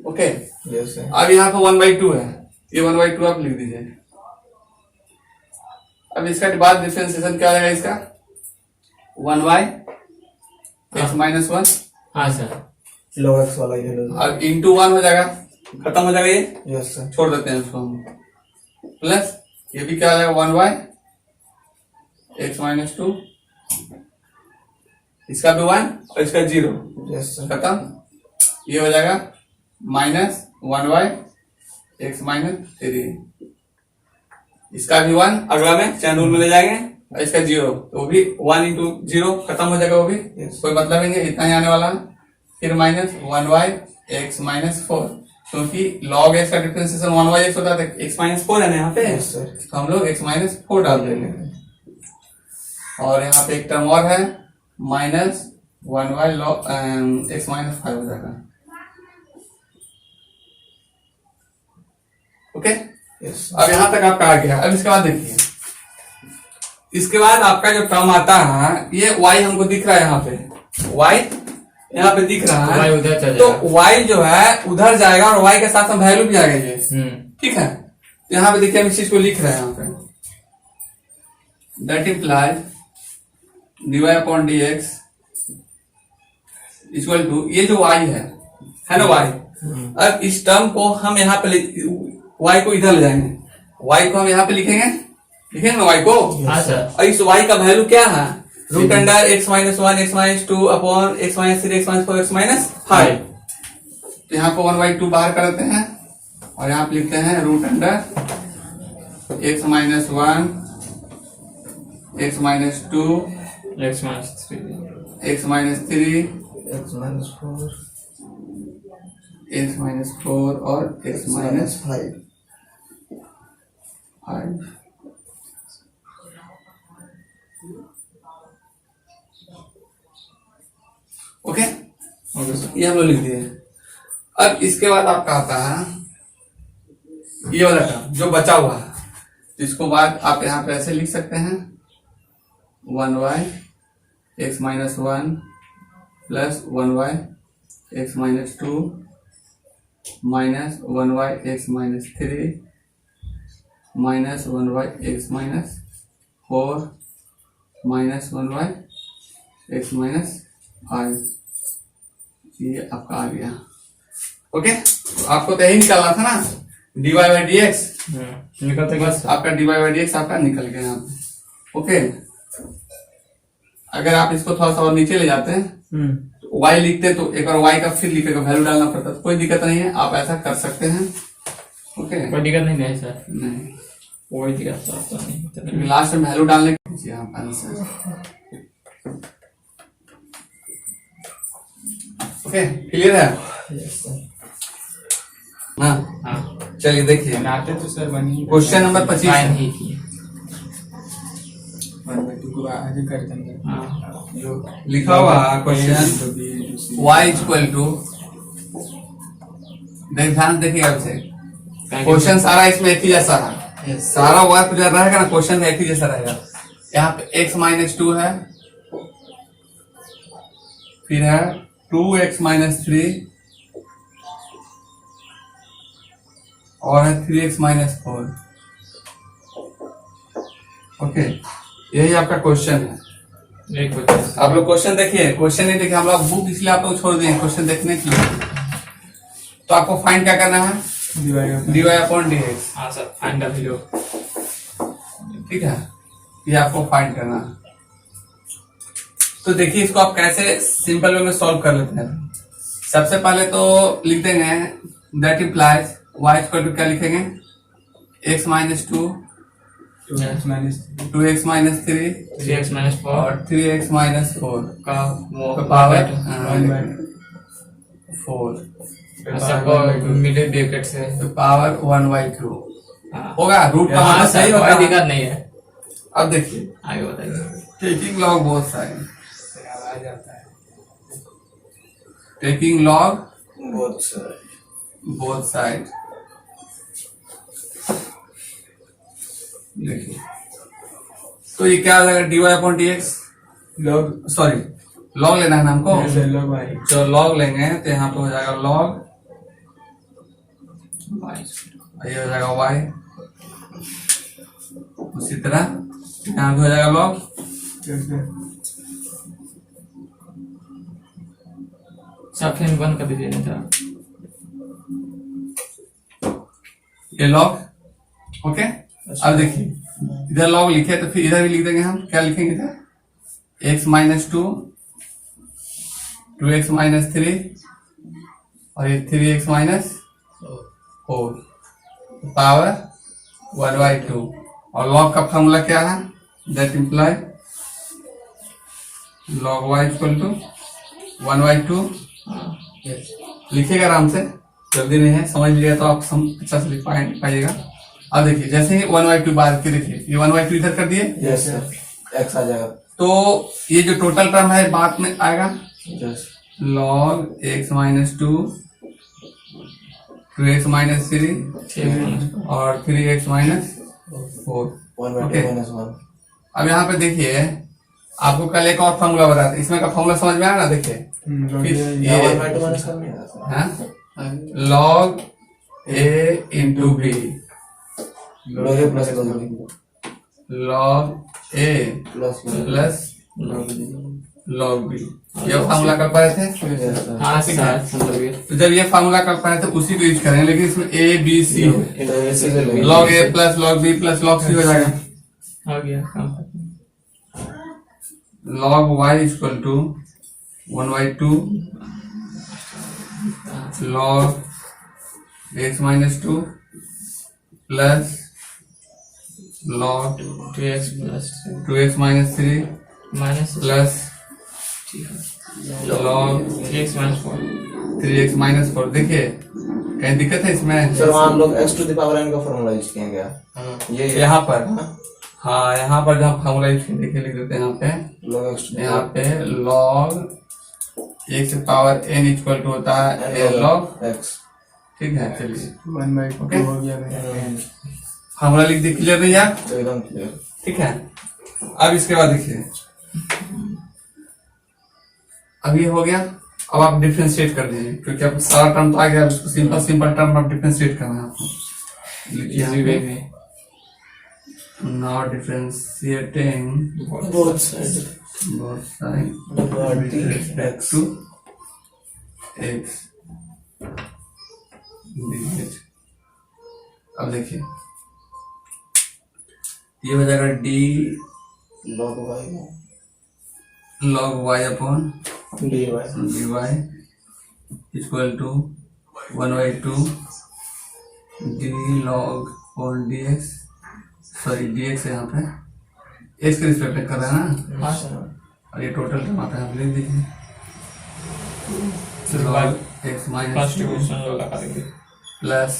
Okay, Yes sir. अब यहाँ पे 1/2 है, ये 1/2 आप लिख दीजिए। अब इसका बाद डिफरेंशिएशन क्या हो जाएगा, इसका 1y x माइनस वन हाँ सर। log x वाला ये लो. और इंटू 1 हो जाएगा, खत्म हो जाएगा, ये Yes sir. छोड़ देते हैं उसको हम। प्लस ये भी क्या हो जाएगा, 1y x माइनस टू, इसका भी 1 और इसका 0, Yes sir. खत्म। ये हो जाएगा minus 1y x minus three, इसका भी 1 अगला में चैन रूल में ले जाएंगे, और इसका 0 तो वो भी 1 इंटू 0 खत्म हो जाएगा, वो भी Yes. कोई मतलब नहीं है, इतना ही आने वाला है। फिर minus 1y x minus four, क्योंकि log x का डिफरेंशिएशन 1y x होता है, x माइनस फोर है ना यहाँ पे, Yes sir. तो हम लोग x माइनस फोर डाल देंगे। और यहाँ पे एक टर्म और है minus 1y log x minus five हो जाएगा। Okay, Yes sir. अब यहाँ तक आपका आ गया। अब इसके बाद देखिए, इसके बाद आपका जो टर्म आता है, ये y हमको दिख रहा है यहाँ पे, y यहाँ पे दिख रहा है, y उधर चल तो जाएगा। y जो है उधर जाएगा और y के साथ में वैल्यू भी आएगा ये, ठीक है। यहाँ पे देखिए हम इस चीज को लिख रहे हैं यहाँ पे, that implies dy upon dx equal to, ये जो y है ना y। अब इस टर्म को हम यहाँ पे y को इधर ले जाएंगे, y को हम यहाँ पे लिखेंगे ना y को, हाँ सर। और इस y का वैल्यू क्या है, root under x minus one x minus two upon x minus three x minus four x minus five. तो यहाँ पे 1/2 बाहर कर देते हैं और यहाँ पे लिखते हैं root under x minus one x minus two x minus 3 x minus three x minus 4 x minus four और x minus 5. Five. Okay, okay sir. ये हम लोग लिख दिए। अब इसके बाद आपका आता है ये वाला टर्म जो बचा हुआ है, जिसको बाद आप यहाँ पे ऐसे लिख सकते हैं 1y x minus one plus 1y x minus to minus 1y x minus three minus 1y x minus four minus 1y x minus five. ये आपका आ गया। ओके, तो आपको तो यही निकालना था ना, dy बाई डी एक्स, निकलते बस आपका dy बाई डी एक्स आपका निकल गया यहाँ पे। ओके, अगर आप इसको थोड़ा सा और नीचे ले जाते हैं तो y लिखते तो एक बार y का फिर लिखेगा वैल्यू डालना पड़ता, तो कोई दिक्कत नहीं है, आप ऐसा कर सकते हैं। ओके, कोई दिक्कत नहीं है सर, नहीं, कोई दिक्कत तो नहीं। लास्ट में वैल्यू डालने की आप आंसर। ओके, क्लियर है? Yes sir. हाँ, हाँ, चलिए देखिए बनाते तो सर बनी क्वेश्चन नंबर 25 फाइन ही थी। पूरा आगे कर देंगे हाँ जो लिखा हुआ क्वेश्चन y इक्वल टू, ध्यान देखिए अब से क्वेश्चन सारा इसमें एक ही जैसा है, सारा y जो रहेगा ना क्वेश्चन में एक ही जैसा रहेगा। यहाँ पे x माइनस 2 है, फिर है 2x माइनस 3 और है 3x माइनस 4। ओके, यही आपका क्वेश्चन है। यही क्वेश्चन। आप लोग क्वेश्चन देखिए, क्वेश्चन नहीं देखिए, हम लोग बुक इसलिए आप लोग छोड़ दिए क्वेश्चन देखने के लिए। तो आपको फाइंड क्या करना है, dy अपॉन dx। हाँ सर, फाइंड द वैल्यू। ठीक है, ये आपको फाइंड करना है। तो देखिए इसको आप कैसे सिंपल वे में सॉल्व कर लेते हैं। सबसे पहले तो लिख देंगे that implies y equal to क्या लिखेंगे, x minus 2 2x minus 2x minus 3 3x minus 4 और 3x माइनस 4 का वो तो पावर 4 सबको मिले ब्रैकेट से। तो पावर 1/2 हाँ। होगा। रूट का हाँ मतलब सर, सही कोई होगा। दिक्कत नहीं है। अब देखिए आगे बताइए। टेकिंग लॉग बोथ साइड, आ जाता है। टेकिंग लॉग बहुत बोथ साइड। देखिए तो ये क्या हो जाएगा, dy upon dx, log sorry log लेना है ना हमको। लॉग y जो लॉग लेंगे तो यहाँ पे हो जाएगा लॉग, ये हो जाएगा y, उसी तरह यहाँ पे हो जाएगा लॉग, सब फैन बंद कर दीजिए नहीं था। ये लॉग। ओके, अब देखिए इधर लॉग लिखे तो फिर इधर भी लिख देंगे हम। क्या लिखेंगे इधर, x माइनस 2 2x माइनस 3 और ये 3x माइनस 4 पावर 1/2। और लॉग का फॉर्मूला क्या है, that imply log y equal to 1/2। लिखिएगा आराम से, जल्दी नहीं है, समझ लीजिएगा तो आप अच्छा से लिख पाइएगा। अब देखिए जैसे ही 1/2 बाहर के देखिए, ये 1/2 इधर कर दिए, यस सर, x आ जाएगा। तो ये जो टोटल टर्म है बाद में आएगा yes log x minus 2 2x minus 3 और 3x माइनस 4। 1/2 माइनस 1। अब यहाँ पे देखिए आपको कल एक और फॉर्मूला बताया था, इसमें का फॉर्मूला समझ में आया ना। देखिए फिर ये ये 1/2 माइनस करना है सर। हाँ? log a into b, log a plus log a plus plus log b। ये फार्मूला कर पाए थे। Yes sir. हाँ सर, समझ गए। तो जब ये फार्मूला कर पाए थे उसी को यूज करेंगे, लेकिन इसमें a b c है। तो ये सीधे लेंगे। log a plus log b plus log c हो जाएगा। हो गया काम खत्म। log y equal to 1/2 log x minus 2 plus log 2x plus 2x minus 3 minus plus log 3x minus 4। 3x minus 4। देखिए कहीं दिक्कत है इसमें, सर वहाँ हम लोग x to the power n का फॉर्मूला यूज किए क्या? ये यहाँ पर, हाँ यहाँ पर जहाँ फार्मूला यूज किए देखिए लिख देते हैं यहाँ पे, log x to यहाँ पे log x power n equal to होता है a log x। ठीक है। चलिए 1/2 हो गया फार्मूला लिख दी, क्लियर नहीं यार, तो एकदम क्लियर। ठीक है। अब इसके बाद देखिए, अब ये हो गया। अब आप डिफरेंशिएट कर दीजिए, क्योंकि अब सारा टर्म तो आ गया, उसको सिंपल सिंपल टर्म आप डिफरेंशिएट करना है आपको। लिखिए इजी वे में now differentiating both side both sides with respect to x dx। अब देखिए ये हो जाएगा d log y log y upon dy dy equal to 1/2 d log upon dx, sorry dx है यहाँ पे, x के रिस्पेक्ट में कर रहा है ना। हाँ सर। और ये टोटल टर्म आता है, आप लिख दीजिए log x माइनस कॉन्स्टिट्यूशन लो लगा देंगे। प्लस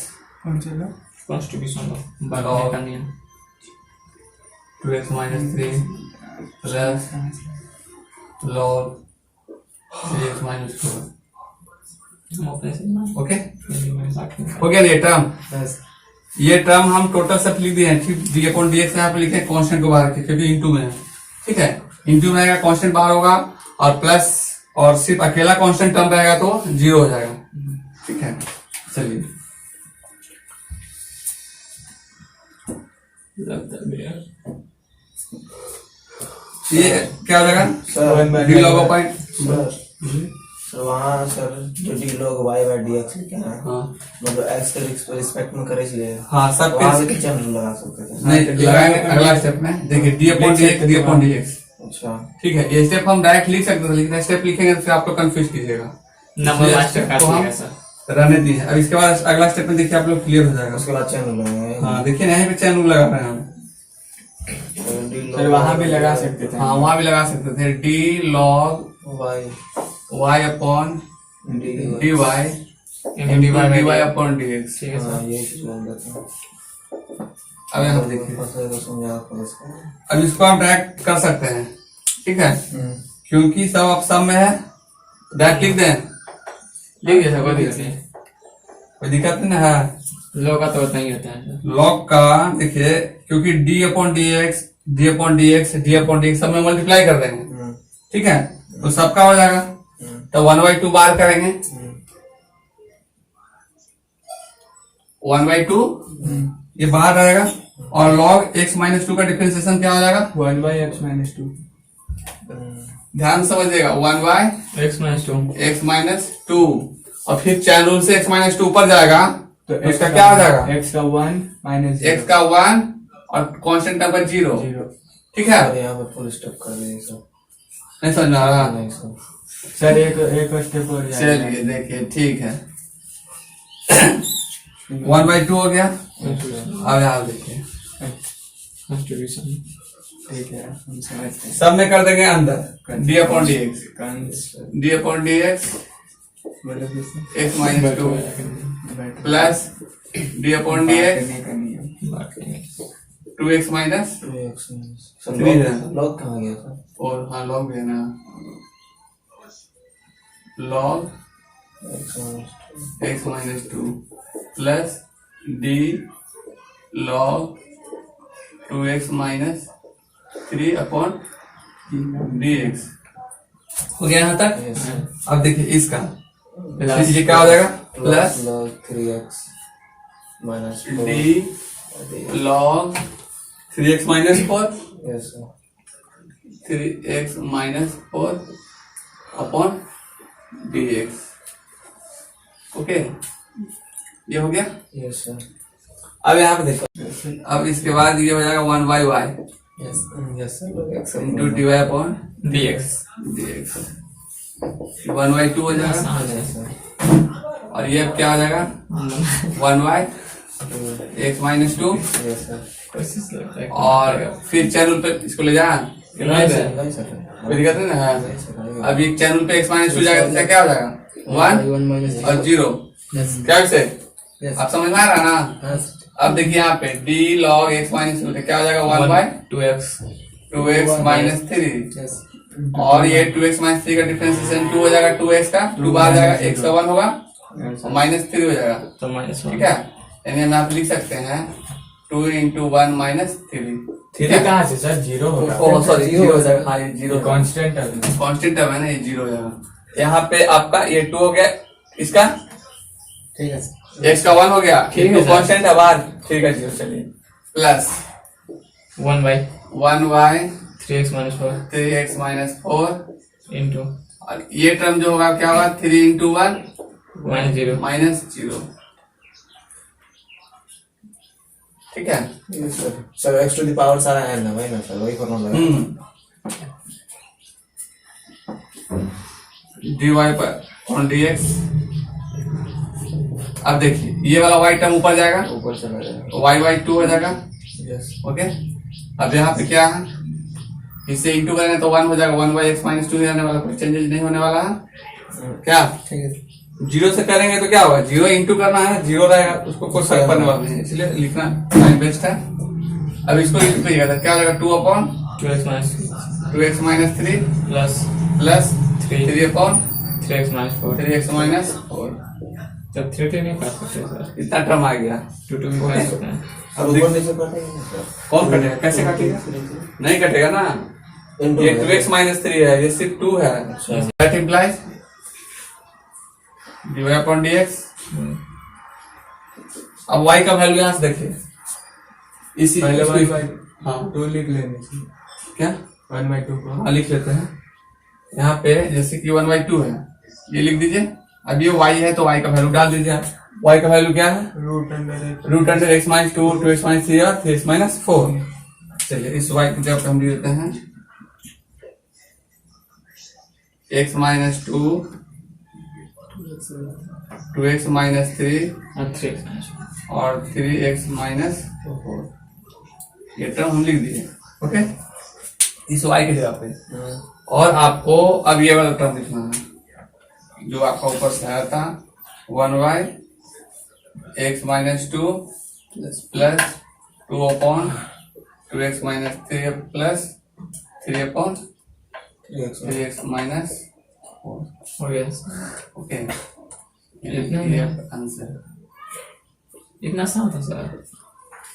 कौन सा लॉग? कॉन्स्टिट्यूशन लो Log बात का नियम। 2x minus 3 plus log 3x minus 4। Okay, हो गया ये टर्म। ये टर्म हम टोटल सब लिख दिए हैं, ठीक। डी अपॉन डी एक्स यहाँ पे लिखे कांस्टेंट को बाहर के, क्योंकि इंटू में है, ठीक है। इंटू में आएगा, कांस्टेंट बाहर होगा, और प्लस और सिर्फ अकेला कांस्टेंट टर्म रहेगा तो 0 हो जाएगा, ठीक है। चलिए ये क्या हो जाएगा, sir d log point. Sir वहाँ सर जो d log y by d x लिखे हैं, हाँ मतलब एक्स के रिस्पेक्ट में करे इसलिए हाँ, सब वहाँ से किचन लगा सकते थे। नहीं लगाएंगे अगला स्टेप में। देखिए D upon d x, D upon d x, अच्छा ठीक है। ये स्टेप हम डायरेक्ट लिख सकते थे, लेकिन स्टेप लिखेंगे तो फिर आप लोग कंफ्यूज कीजिएगा, नंबर मास्टर तो हम का सर। रहने दिए। अब इसके बाद अगला स्टेप में देखिए आप लोग क्लियर हो जाएगा। उसके बाद चैन लगाएंगे। हाँ देखिए यहाँ पे चैन रूल लगा रहे हैं हम। सर वहां भी लगा सकते थे। हाँ वहां भी लगा सकते थे, d log y y upon d d y d y upon d x. ठीक है हाँ सर। ये चीज बोल देता हूँ। अब यहाँ पे देखिए, समझा आपको इसका। अब इसको आप डायरेक्ट कर सकते हैं, ठीक है, क्योंकि सब अब सब में है, डायरेक्ट लिख दें, लिख दिया सर, कोई दिक्कत नहीं। कोई दिक्कत नहीं ना है। लोग का तो उतना ही होता है सर। लॉग का देखिए, क्योंकि D upon d x D upon d x D upon d x सब में मल्टीप्लाई कर देंगे, ठीक है, तो सबका हो जाएगा। तो 1/2 बार करेंगे, 1/2 ये बाहर रहेगा, और log x माइनस 2 का डिफरेंशिएशन क्या हो जाएगा, 1/x-2। ध्यान समझिएगा, 1/x x माइनस 2। और फिर चैन रूल से x माइनस 2 ऊपर जाएगा, तो इसका क्या हो जाएगा, x का 1 माइनस x का 1 और कांस्टेंट नंबर 0, 0। ठीक है। और यहाँ पर फुल स्टॉप कर दिए सब। नहीं समझ में आ रहा, नहीं सर। सर एक स्टेप और जाएगा। चलिए देखिए, ठीक है। 1/2 हो गया। अब यहाँ देखिए, कंस्टिट्यूशन। ठीक है, हम समझते हैं। सब में कर देंगे अंदर डी अपॉन डी एक्स, कंस डी अपॉन डी एक्स बोलो किससे? x minus 2 plus d upon d x नहीं करनी है। 2x माइनस सर Three है। लॉग कहाँ गया सर? और हाँ लॉग भी है ना, log x minus 2 plus d log 2x minus 3 upon d x. हो गया यहाँ तक। Yes, sir. अब देखिए इसका ये क्या हो जाएगा, plus log 3x minus 4 D log 3x minus 4 yes sir 3x minus 4 upon d x. Okay, ये हो गया। यस सर अब यहाँ पे देखो, अब इसके बाद ये हो जाएगा 1/y yes sir into d y upon dx। D x, 1/2 हो जाएगा। यस सर और ये अब क्या हो जाएगा, 1/x माइनस 2, यस सर कोशिश करता है। और फिर चैनल पे इसको ले जाए, नहीं सर। नहीं सर कोई दिक्कत नहीं ना है। अब ये चैनल पे x माइनस 2 जाएगा तो इसका क्या हो जाएगा, 1 और 0, क्या से आप समझ में आ रहा है ना। अब देखिए यहाँ पे d log x माइनस 2 क्या हो जाएगा, 1/2x माइनस 3, और ये 2x माइनस 3 का डिफरेंशिएशन 2 हो जाएगा, 2x का 2 बाहर जाएगा, x का 1 होगा और माइनस 3 हो जाएगा, तो माइनस ठीक है। यानी हम यहाँ पे लिख सकते हैं 2 into 1 माइनस 3, ठीक है। कहाँ से सर, 0 होगा। ओह सॉरी, 0 हो जाएगा, हाँ ये 0 कांस्टेंट है। कांस्टेंट टर्म है ना, ये 0 हो जाएगा। यहाँ पे आपका ये 2 हो गया, इसका ठीक है x का 1 हो गया, ठीक है तो सर। कांस्टेंट है बाहर, ठीक है 0, चलिए plus 1/3x 3x minus 4 into और ये टर्म जो होगा क्या होगा, 3 into 1 -0। माइनस 0, ठीक है। Yes sir sir x to the power सारा है ना, वही ना सर, वही फॉर्मूला लगा। dy पर ऑन dx। अब देखिए ये वाला y टर्म ऊपर जाएगा, ऊपर चला जाएगा। y/2 हो जाएगा, यस ओके। अब यहाँ पे क्या है, इससे इंटू करेंगे तो 1 हो जाएगा, 1/x माइनस 2 रहने वाला, कोई चेंजेस नहीं होने वाला है। क्या ठीक है 0 से करेंगे तो क्या होगा, 0 इंटू करना है, 0 रहेगा, उसको कोई फर्क पड़ने वाला नहीं है, इसलिए लिखना टाइम बेस्ट है। अब इसको इंटू करिएगा तो क्या हो जाएगा, 2/2 2x minus 2x minus 3 plus plus 3 3 upon 3x minus 4 3x minus 4। जब 3 नहीं काट सकते सर, इतना टर्म आ गया। 2 भी काट सकते हैं। अब ऊपर नीचे कटेगा ना सर? कौन कटेगा, कैसे कटेगा? नहीं कटेगा ना, Into ये है। 2x माइनस 3 है, ये सिर्फ 2 है। That implies dy upon dx। अब y का वैल्यू यहाँ से देखिए, इसी पहले इसको- 1/2 हाँ लिख लेने चाहिए। क्या 1/2 को हाँ लिख लेते हैं। यहाँ पे जैसे कि 1/2 है, ये लिख दीजिए। अब ये y है तो y का वैल्यू डाल दीजिए आप। y का वैल्यू क्या है? Root under x minus 2, 2x minus 3 और 3x माइनस 4। चलिए इस y की जगह पे हम लिख देते हैं x माइनस 2, 2x माइनस 3 और 3x minus 4। और 3x माइनस 4। ये टर्म हम लिख दिए। ओके, इस y की जगह पे। और आपको अब ये वाला टर्म लिखना है जो आपका ऊपर से आया था, 1y x minus 2 plus 2 upon 2x minus 3 plus 3 upon 3x minus 4। हो गया। ओके, इतना ही है। आंसर। इतना आसान था सर।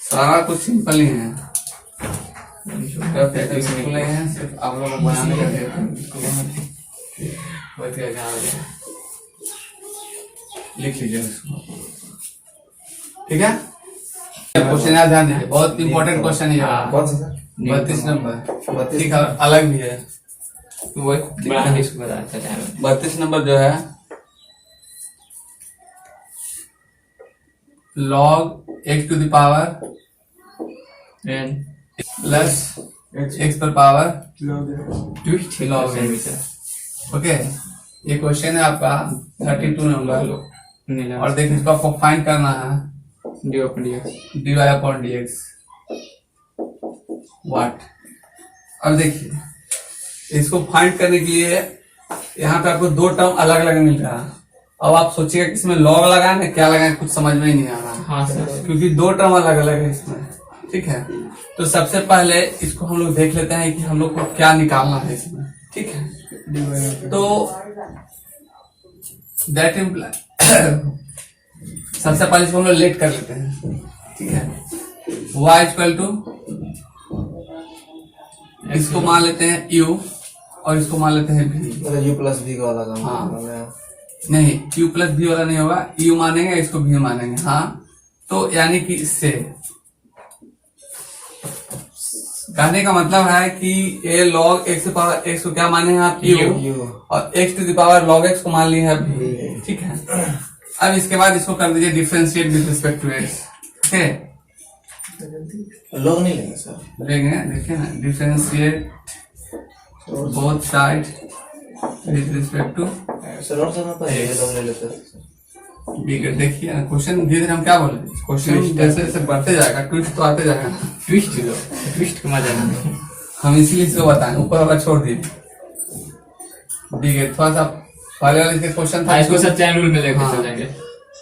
सारा कुछ सिंपल ही है, बहुत सिंपल नहीं है, सिर्फ आप लोग को बनाने का देते हैं। लिख लीजिए इसको, ठीक है। क्वेश्चन याद ध्यान दीजिए, बहुत इंपॉर्टेंट क्वेश्चन है ये। कौन सा सर? 32 नंबर 32 ठीक है, अलग भी है। वो बड़ा इसको बताया था टाइम। 32 नंबर जो है log x to the power and plus x पर power twist log x। Okay, ये क्वेश्चन है आपका 32 नंबर। और देखिए इसको आपको फाइंड करना है D open dx। dy upon dx what. अब देखिए इसको फाइंड करने के लिए यहाँ पे आपको दो टर्म अलग अलग मिल रहा है। अब आप सोचिएगा कि इसमें लॉग लगाए ना क्या लगाए, कुछ समझ में ही नहीं आ रहा, हाँ सर। क्योंकि दो टर्म अलग अलग है इसमें। ठीक है, तो सबसे पहले इसको हम लोग देख लेते हैं कि हम लोग को क्या निकालना है इसमें। ठीक है, तो दैट इम्प्लाई सबसे पहले इसको हम लोग लेट कर लेते हैं। ठीक है, y इक्वल टू, इसको मान लेते हैं u और इसको मान लेते हैं v। मतलब यू प्लस बी का वाला काम हाँ। कर रहे हैं। नहीं, q प्लस v वाला नहीं होगा, u मानेंगे इसको v मानेंगे। हाँ, तो यानी कि इससे कहने का मतलब है कि a log x power x को क्या माने हैं आप? u, और x to the power log x को मान लिया है v। ठीक है, अब इसके बाद इसको कर दीजिए differentiate with respect to x। Okay, लोग नहीं लेंगे सर। लेंगे, देखिए ना, differentiate both side with respect to sir और समय पर ये लोग ले लेते हैं सर। बिगड़। देखिए ना, क्वेश्चन धीरे धीरे हम क्या बोले, क्वेश्चन जैसे जैसे बढ़ते जाएगा ट्विस्ट तो आते जाएगा। ट्विस्ट लो, ट्विस्ट का मजा नहीं। हम इसीलिए इसको बताएं, ऊपर वाला छोड़ दीजिए। बिगड़ थोड़ा सा पहले वाले के क्वेश्चन था, इसको सब चैन रूल में लेकर हाँ। चलेंगे।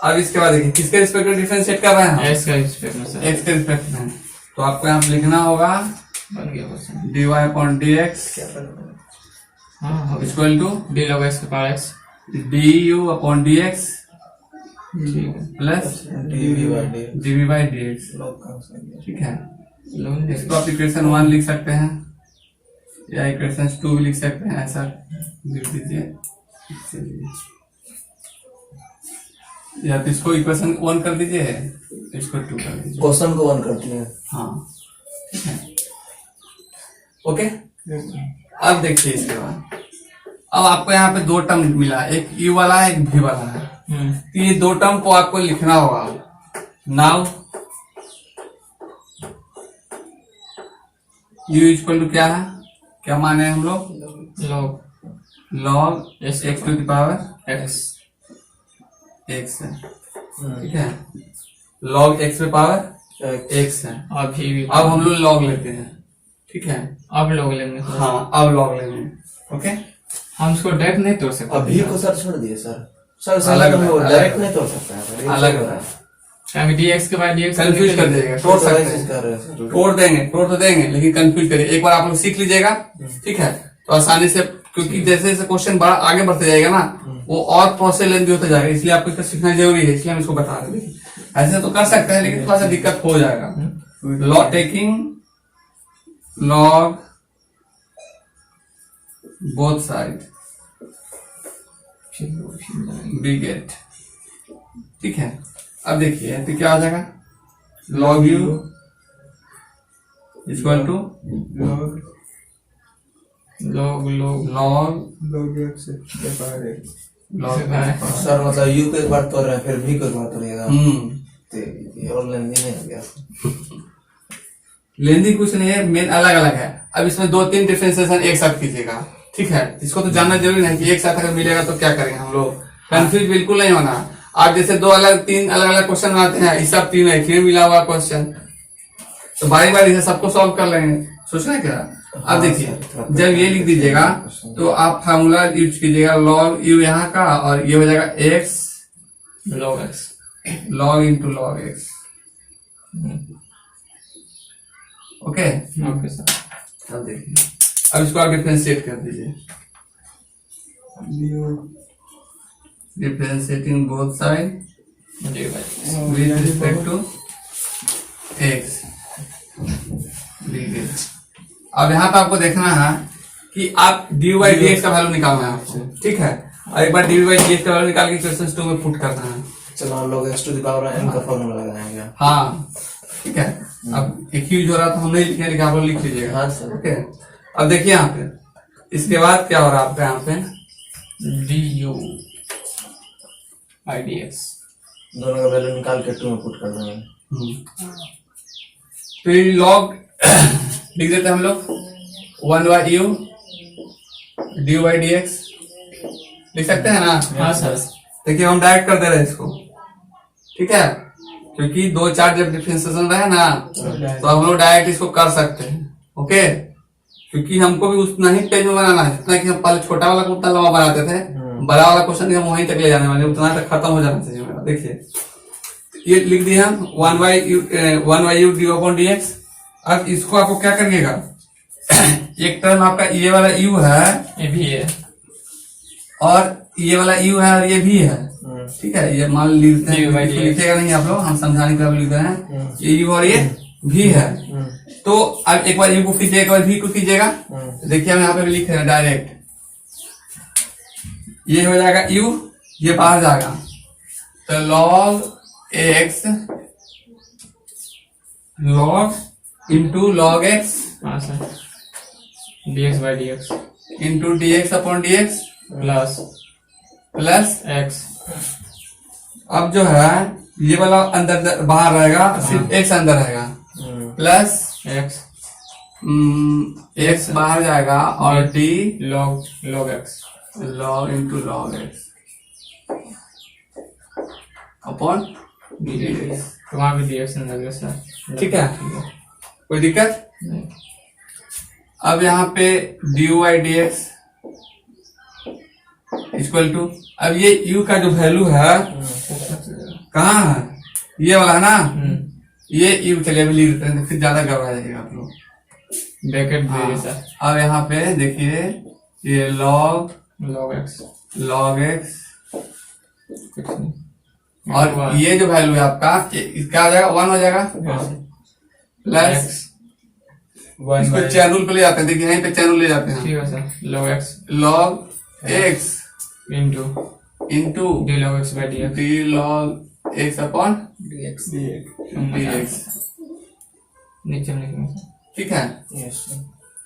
अब इसके बाद देखिए किसके रिस्पेक्ट में डिफरेंशिएट कर रहे हैं हम? एक्स का रिस्पेक्ट में सर। एक्स के रिस्पेक्ट में। तो आपको यहाँ पे लिखना होगा बन गया क्वेश्चन। dy अपॉन dx हाँ हो गया। Equal to D log X के power X. du upon dx ठीक है, प्लस dv बाई dx। ठीक है, लोग इसको आप इक्वेशन 1 लिख सकते हैं या इक्वेशन 2 भी लिख सकते हैं, ऐसा लिख दीजिए। या तो इसको इक्वेशन 1 कर दीजिए, इसको 2 कर दीजिए। क्वेश्चन को वन करती है। हाँ, ठीक है, ओके। अब देखिए इसके बाद, अब आपको यहाँ पे दो टर्म मिला, एक u वाला है, एक v वाला है। तो ये दो टर्म को आपको लिखना होगा। नाउ u इक्वल टू क्या है, क्या माने हम लोग? Log log x to the power x. x है। ठीक है, लॉग x पे पावर x है। और भी अब हम लोग लॉग लेते हैं। ठीक है, अब लोग लेंगे। हाँ अब लॉग लेंगे। ओके, हम उसको डायरेक्ट नहीं तोड़ सकते। अभी को सर छोड़ दिए सर। सर अलग है, डायरेक्ट अलग नहीं तोड़ सकता है सर। अलग है। dx के बाद dx कंफ्यूज कर देगा, तोड़ सकते ऐसे हैं, कर रहे हैं सर। तोड़ तो देंगे लेकिन कंफ्यूज करिए। एक बार आप लोग सीख लीजिएगा, ठीक है, तो आसानी से, क्योंकि जैसे जैसे क्वेश्चन बड़ा आगे बढ़ते जाएगा ना, वो और प्रोसेस लेंदी होता जाएगा, इसलिए आपको इसका सीखना जरूरी है, इसलिए हम इसको बता रहे हैं। ऐसे तो कर सकते हैं लेकिन थोड़ा सा दिक्कत हो जाएगा। Log taking log both side we get, ठीक है। अब देखिए तो क्या आ जाएगा, log u equal to log log log x के बाहर है। लॉग सर मतलब यू को एक बार तोड़ रहे हैं फिर भी को एक बार तोड़िएगा, तो ये और लेंदी नहीं हो गया। लेंदी कुछ नहीं है, मेन अलग अलग है। अब इसमें 2-3 डिफरेंशिएशन एक साथ कीजिएगा, ठीक है। इसको तो जानना जरूरी नहीं कि एक साथ अगर मिलेगा तो क्या करेंगे हम लोग, कंफ्यूज बिल्कुल नहीं होना। आप जैसे 3 अलग अलग क्वेश्चन बनाते हैं, इस सब 3 एक ही मिला हुआ क्वेश्चन, तो बारी बारी से सबको सॉल्व कर लेंगे, सोचना क्या। अब देखिए जब ये लिख दीजिएगा तो आप फार्मूला यूज कीजिएगा, लॉग यू यहाँ का, और ये हो जाएगा x log x log into log X, okay. Okay sir. अब देखिए, अब इसको आप डिफरेंशिएट कर दीजिए, differentiating both side dy with respect to x dx। अब यहाँ पे आपको देखना है कि आप dy by dx का वैल्यू निकालना है आपको, ठीक है। और एक बार dy by dx का वैल्यू निकाल के क्वेश्चन 2 में पुट करना है। चलो हम लोग x to the power n का फॉर्मूला लगाएंगे। हाँ ठीक है, अब एक यूज हो रहा था, हम नहीं लिखे लेकिन आप लोग लिख लीजिएगा, हाँ सर। ओके। अब देखिए यहाँ पे, इसके बाद क्या हो रहा है आपका यहाँ पे, du by dx दोनों का वैल्यू निकाल के 2 में पुट कर देंगे। तो ये लॉग लिख देते हैं हम लोग 1 by u dy by dx लिख सकते हैं ना। हाँ सर। देखिए हम डायरेक्ट कर दे रहे हैं इसको, ठीक है, क्योंकि 2-4 जब डिफरेंशिएशन रहे ना तो हम लोग डायरेक्ट इसको कर सकते हैं, ओके। क्योंकि हमको भी उतना ही पेज में बनाना है जितना कि हम पहले छोटा वाला को उतना लंबा बनाते थे, बड़ा वाला क्वेश्चन हम वहीं तक ले जाने वाले, उतना तक खत्म हो जाना चाहिए मेरा। देखिए ये लिख दिया हम 1 by u dy upon dx। अब इसको आपको क्या करिएगा, एक टर्म आपका ये वाला u है ये भी है, और ये वाला u है और ये भी है, ठीक है। ये मान लिखते हैं, u by इसको dx। लिखेगा नहीं आप लोग, हम समझाने के लिए लिख रहे हैं, ये u और ये भी है। तो अब एक बार u को कीजिएगा, एक बार v को कीजिएगा, देखिए हम यहाँ पे भी लिख रहे हैं डायरेक्ट, ये हो जाएगा u, ये बाहर जाएगा, तो log x log into log x हाँ sir, dx by dx into dx upon dx plus plus x अब जो है ये वाला अंदर बाहर रहेगा, सिर्फ x अंदर रहेगा, प्लस x x बाहर जाएगा और d log x log into log x upon dx, तो वहाँ भी dx अंदर गया सर, ठीक है, कोई दिक्कत। नहीं। अब यहाँ पे dy dx इक्वल टू, अब ये u का जो वैल्यू है कहाँ है, ये वाला है ना, ये u चलिए अभी लिख देते हैं, फिर ज्यादा घबरा जाएगा आप लोग। ब्रैकेट हाँ, भेजिए सर, अब यहाँ पे देखिए ये log x log x कुछ नहीं, और ये जो वैल्यू है आपका, इसका आ जाएगा 1 हो जाएगा, प्लस इसको चैन रूल पे ले जाते हैं, देखिए यहीं पे चैन रूल ले जाते हैं, ठीक है sir, log x log x into into d log x by dx d log x upon dx dx, नीचे में लिखेंगे सर, ठीक है। यस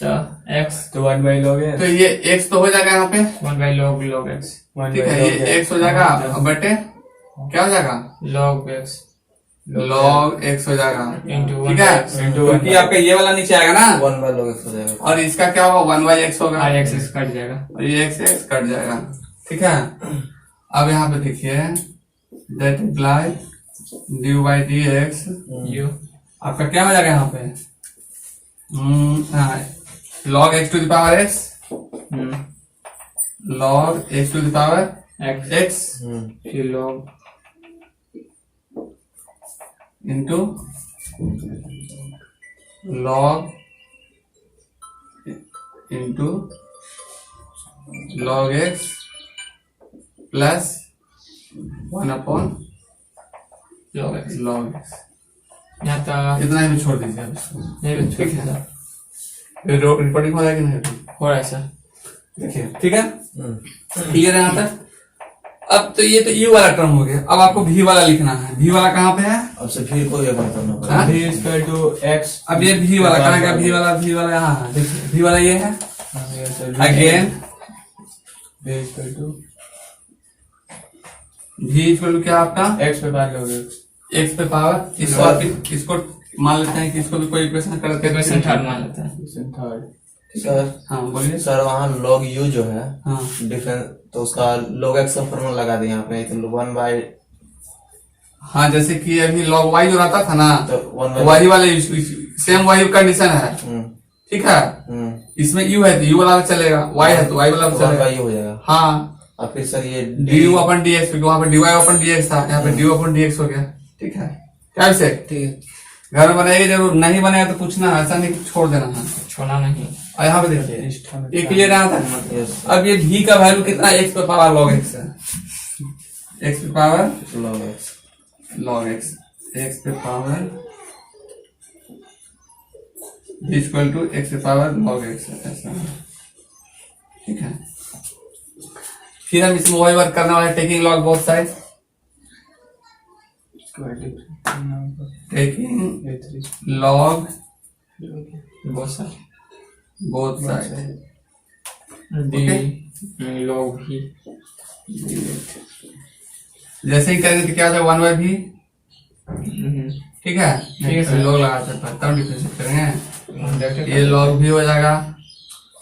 तो x तो 1 by log तो x ये x तो हो जाएगा यहाँ पे, 1 by log x 1 ठीक by है, log ये x हो जाएगा, अब बटे क्या हो जाएगा, log x log x हो जाएगा, इंटू ठीक है, क्योंकि आपका ये वाला नीचे आएगा ना, 1 by log x हो जाएगा। और इसका क्या होगा 1 by x होगा, i x कट जाएगा, और ये x x कट जाएगा, ठीक है। अब यहाँ पे देखिए that imply dy by dx u आपका क्या हो जाएगा यहाँ पे, log x to the power x log x to the power x x फिर log into log into log x plus 1 upon log x log x. यहाँ तक इतना ही में छोड़ दीजिए अब इसको। नहीं भी ठीक है, रिपोर्टिंग हो जाएगी नहीं? हो रहा है सर। देखिए ठीक है, क्लियर है यहाँ तक। अब तो ये तो यू वाला टर्म हो गया, अब आपको भी वाला लिखना है। भी वाला कहाँ पे है? अब से फिर को ये बात करना हाँ? पड़ेगा। v equal to x. अब ये भी वाला कहाँ गया? भी वाला यहाँ है। देखिए भी वाला ये है। अगेन v इक्वल टू भी इक्वल टू क्या आपका? एक्स पे बात लोगे। एक्स पे पावर। इसको मान लेते हैं कि इसको भी कोई इक्वेशन करते क्वेश्चन थर्ड मान लेते हैं। Question third. सर हाँ बोलिए। सर वहाँ log u जो है हाँ डिफरेंस, तो उसका log x का फॉर्मूला लगा दें यहाँ पे, तो 1 बाई, हाँ, जैसे कि अभी लॉग वाई जो रहता था ना, तो 1 बाई, वही वाले सेम वही कंडीशन है। ठीक है, इसमें यू है तो यू वाला चलेगा, वाई है तो वाई वाला 1 चलेगा। बाई हो जाएगा। हाँ, और फिर सर ये D you upon D x, वहाँ पे डी वाई अपन डी एक्स था, यहाँ पे D you upon D x हो गया। ठीक है, क्या विषय? ठीक है। घर में बनाएगी जरूर, नहीं बनाया तो पूछना, ऐसा नहीं कि छोड़ देना है। छोड़ना नहीं। और यहाँ पे देखिए, ये क्लियर रहा था। Yes. अब ये भी का वैल्यू कितना? एक्स पे पावर लॉग एक्स है। एक्स पे power log x, log x, x पे पावर इक्वल टू एक्स पे पावर लॉग एक्स है, ऐसा है। ठीक है, फिर हम इसमें वही वर्क करने वाले, taking log both side, taking log बहुत सारे बोथ साइड। डी लॉग भी। जैसे ही करेंगे तो क्या हो जाएगा? 1 बाई भी। ठीक है, ठीक है सर। लॉग लगा सकते हैं, तब डिफरेंशिएट करेंगे। ये लॉग भी हो जाएगा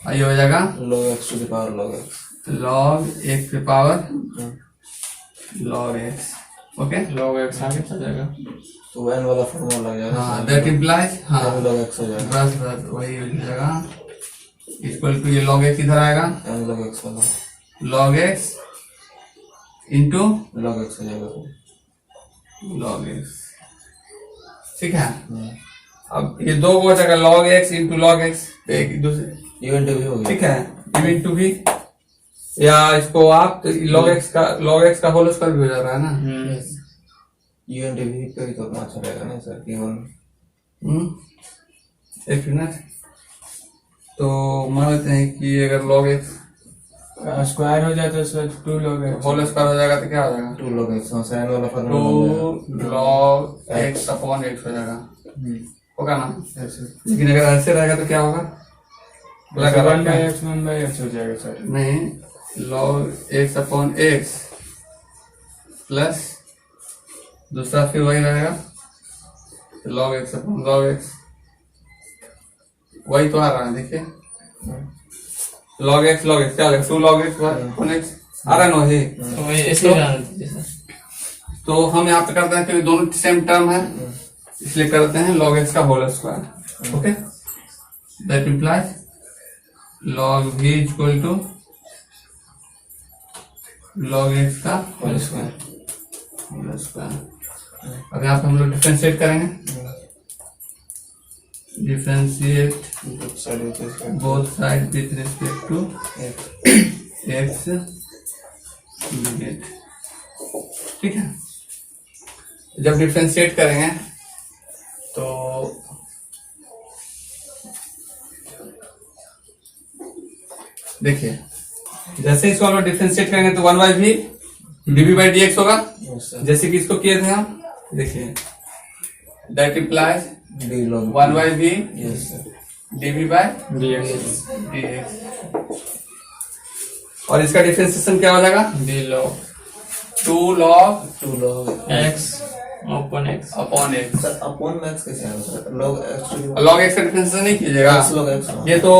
और ये हो जाएगा log x to the power log x। Log X पे power log X. Okay, log X आगे चल जाएगा। तो n वाला फॉर्मूला लग जाएगा। हाँ, दैट इम्प्लाइज, हाँ n log x हो जाएगा। बस बस वही हो जाएगा। इक्वल टू ये लॉग एक्स इधर आएगा, n log x वाला log x into log x हो जाएगा। Log x. ठीक है, अब ये दो हो जाएगा, log x into log x, एक दूसरे। इवेंट भी हो गया। ठीक है, इवन टू भी, या इसको आप लॉग एक्स का होल स्क्वायर भी हो जा रहा है ना। इवेंट भी पे तो अच्छा रहेगा ना सर, केवल एक मिनट। तो मान लेते हैं कि अगर लॉग एक्स स्क्वायर हो जाता है sir 2 log x। Whole square हो जाएगा तो क्या हो जाएगा? 2 log x। हाँ सर, n वाला formula 2 log x upon x हो जाएगा, होगा ना? लेकिन अगर ऐसे रहेगा तो क्या होगा? लगा 1 रखा बाई है। एक्स 1 बाई एक्स हो जाएगा सर। नहीं, log x upon x plus दूसरा फिर वही रहेगा, log x upon log x, वही तो आ रहा है। देखिए लॉग एक्स क्या हो जाएगा? 2 log x अपॉन एक्स आ रहा है ना वही। तो ये ऐसे ही रहना चाहिए सर। तो हम यहाँ पे करते हैं क्योंकि दोनों सेम टर्म है, इसलिए करते हैं log x का whole square. Okay, that implies log v equal to log x का होल स्क्वायर। अब यहाँ पे हम लोग डिफरेंशिएट करेंगे, differentiate both side with respect to x unit. ठीक है, जब डिफरेंशिएट करेंगे तो देखिए, जैसे इसको हम लोग डिफरेंशिएट करेंगे तो 1 बाई भी डीवी बाई डी एक्स होगा, जैसे कि इसको किए थे हम। देखिए that implies d log 1 by भी yes sir। D v by d x d x, और इसका डिफरेंशिएशन क्या हो जाएगा? D log 2 log 2 log x upon x. Upon x. Sir upon max कैसे आएगा sir? log x to the log x का differentiation नहीं कीजिएगा, x log x। ये तो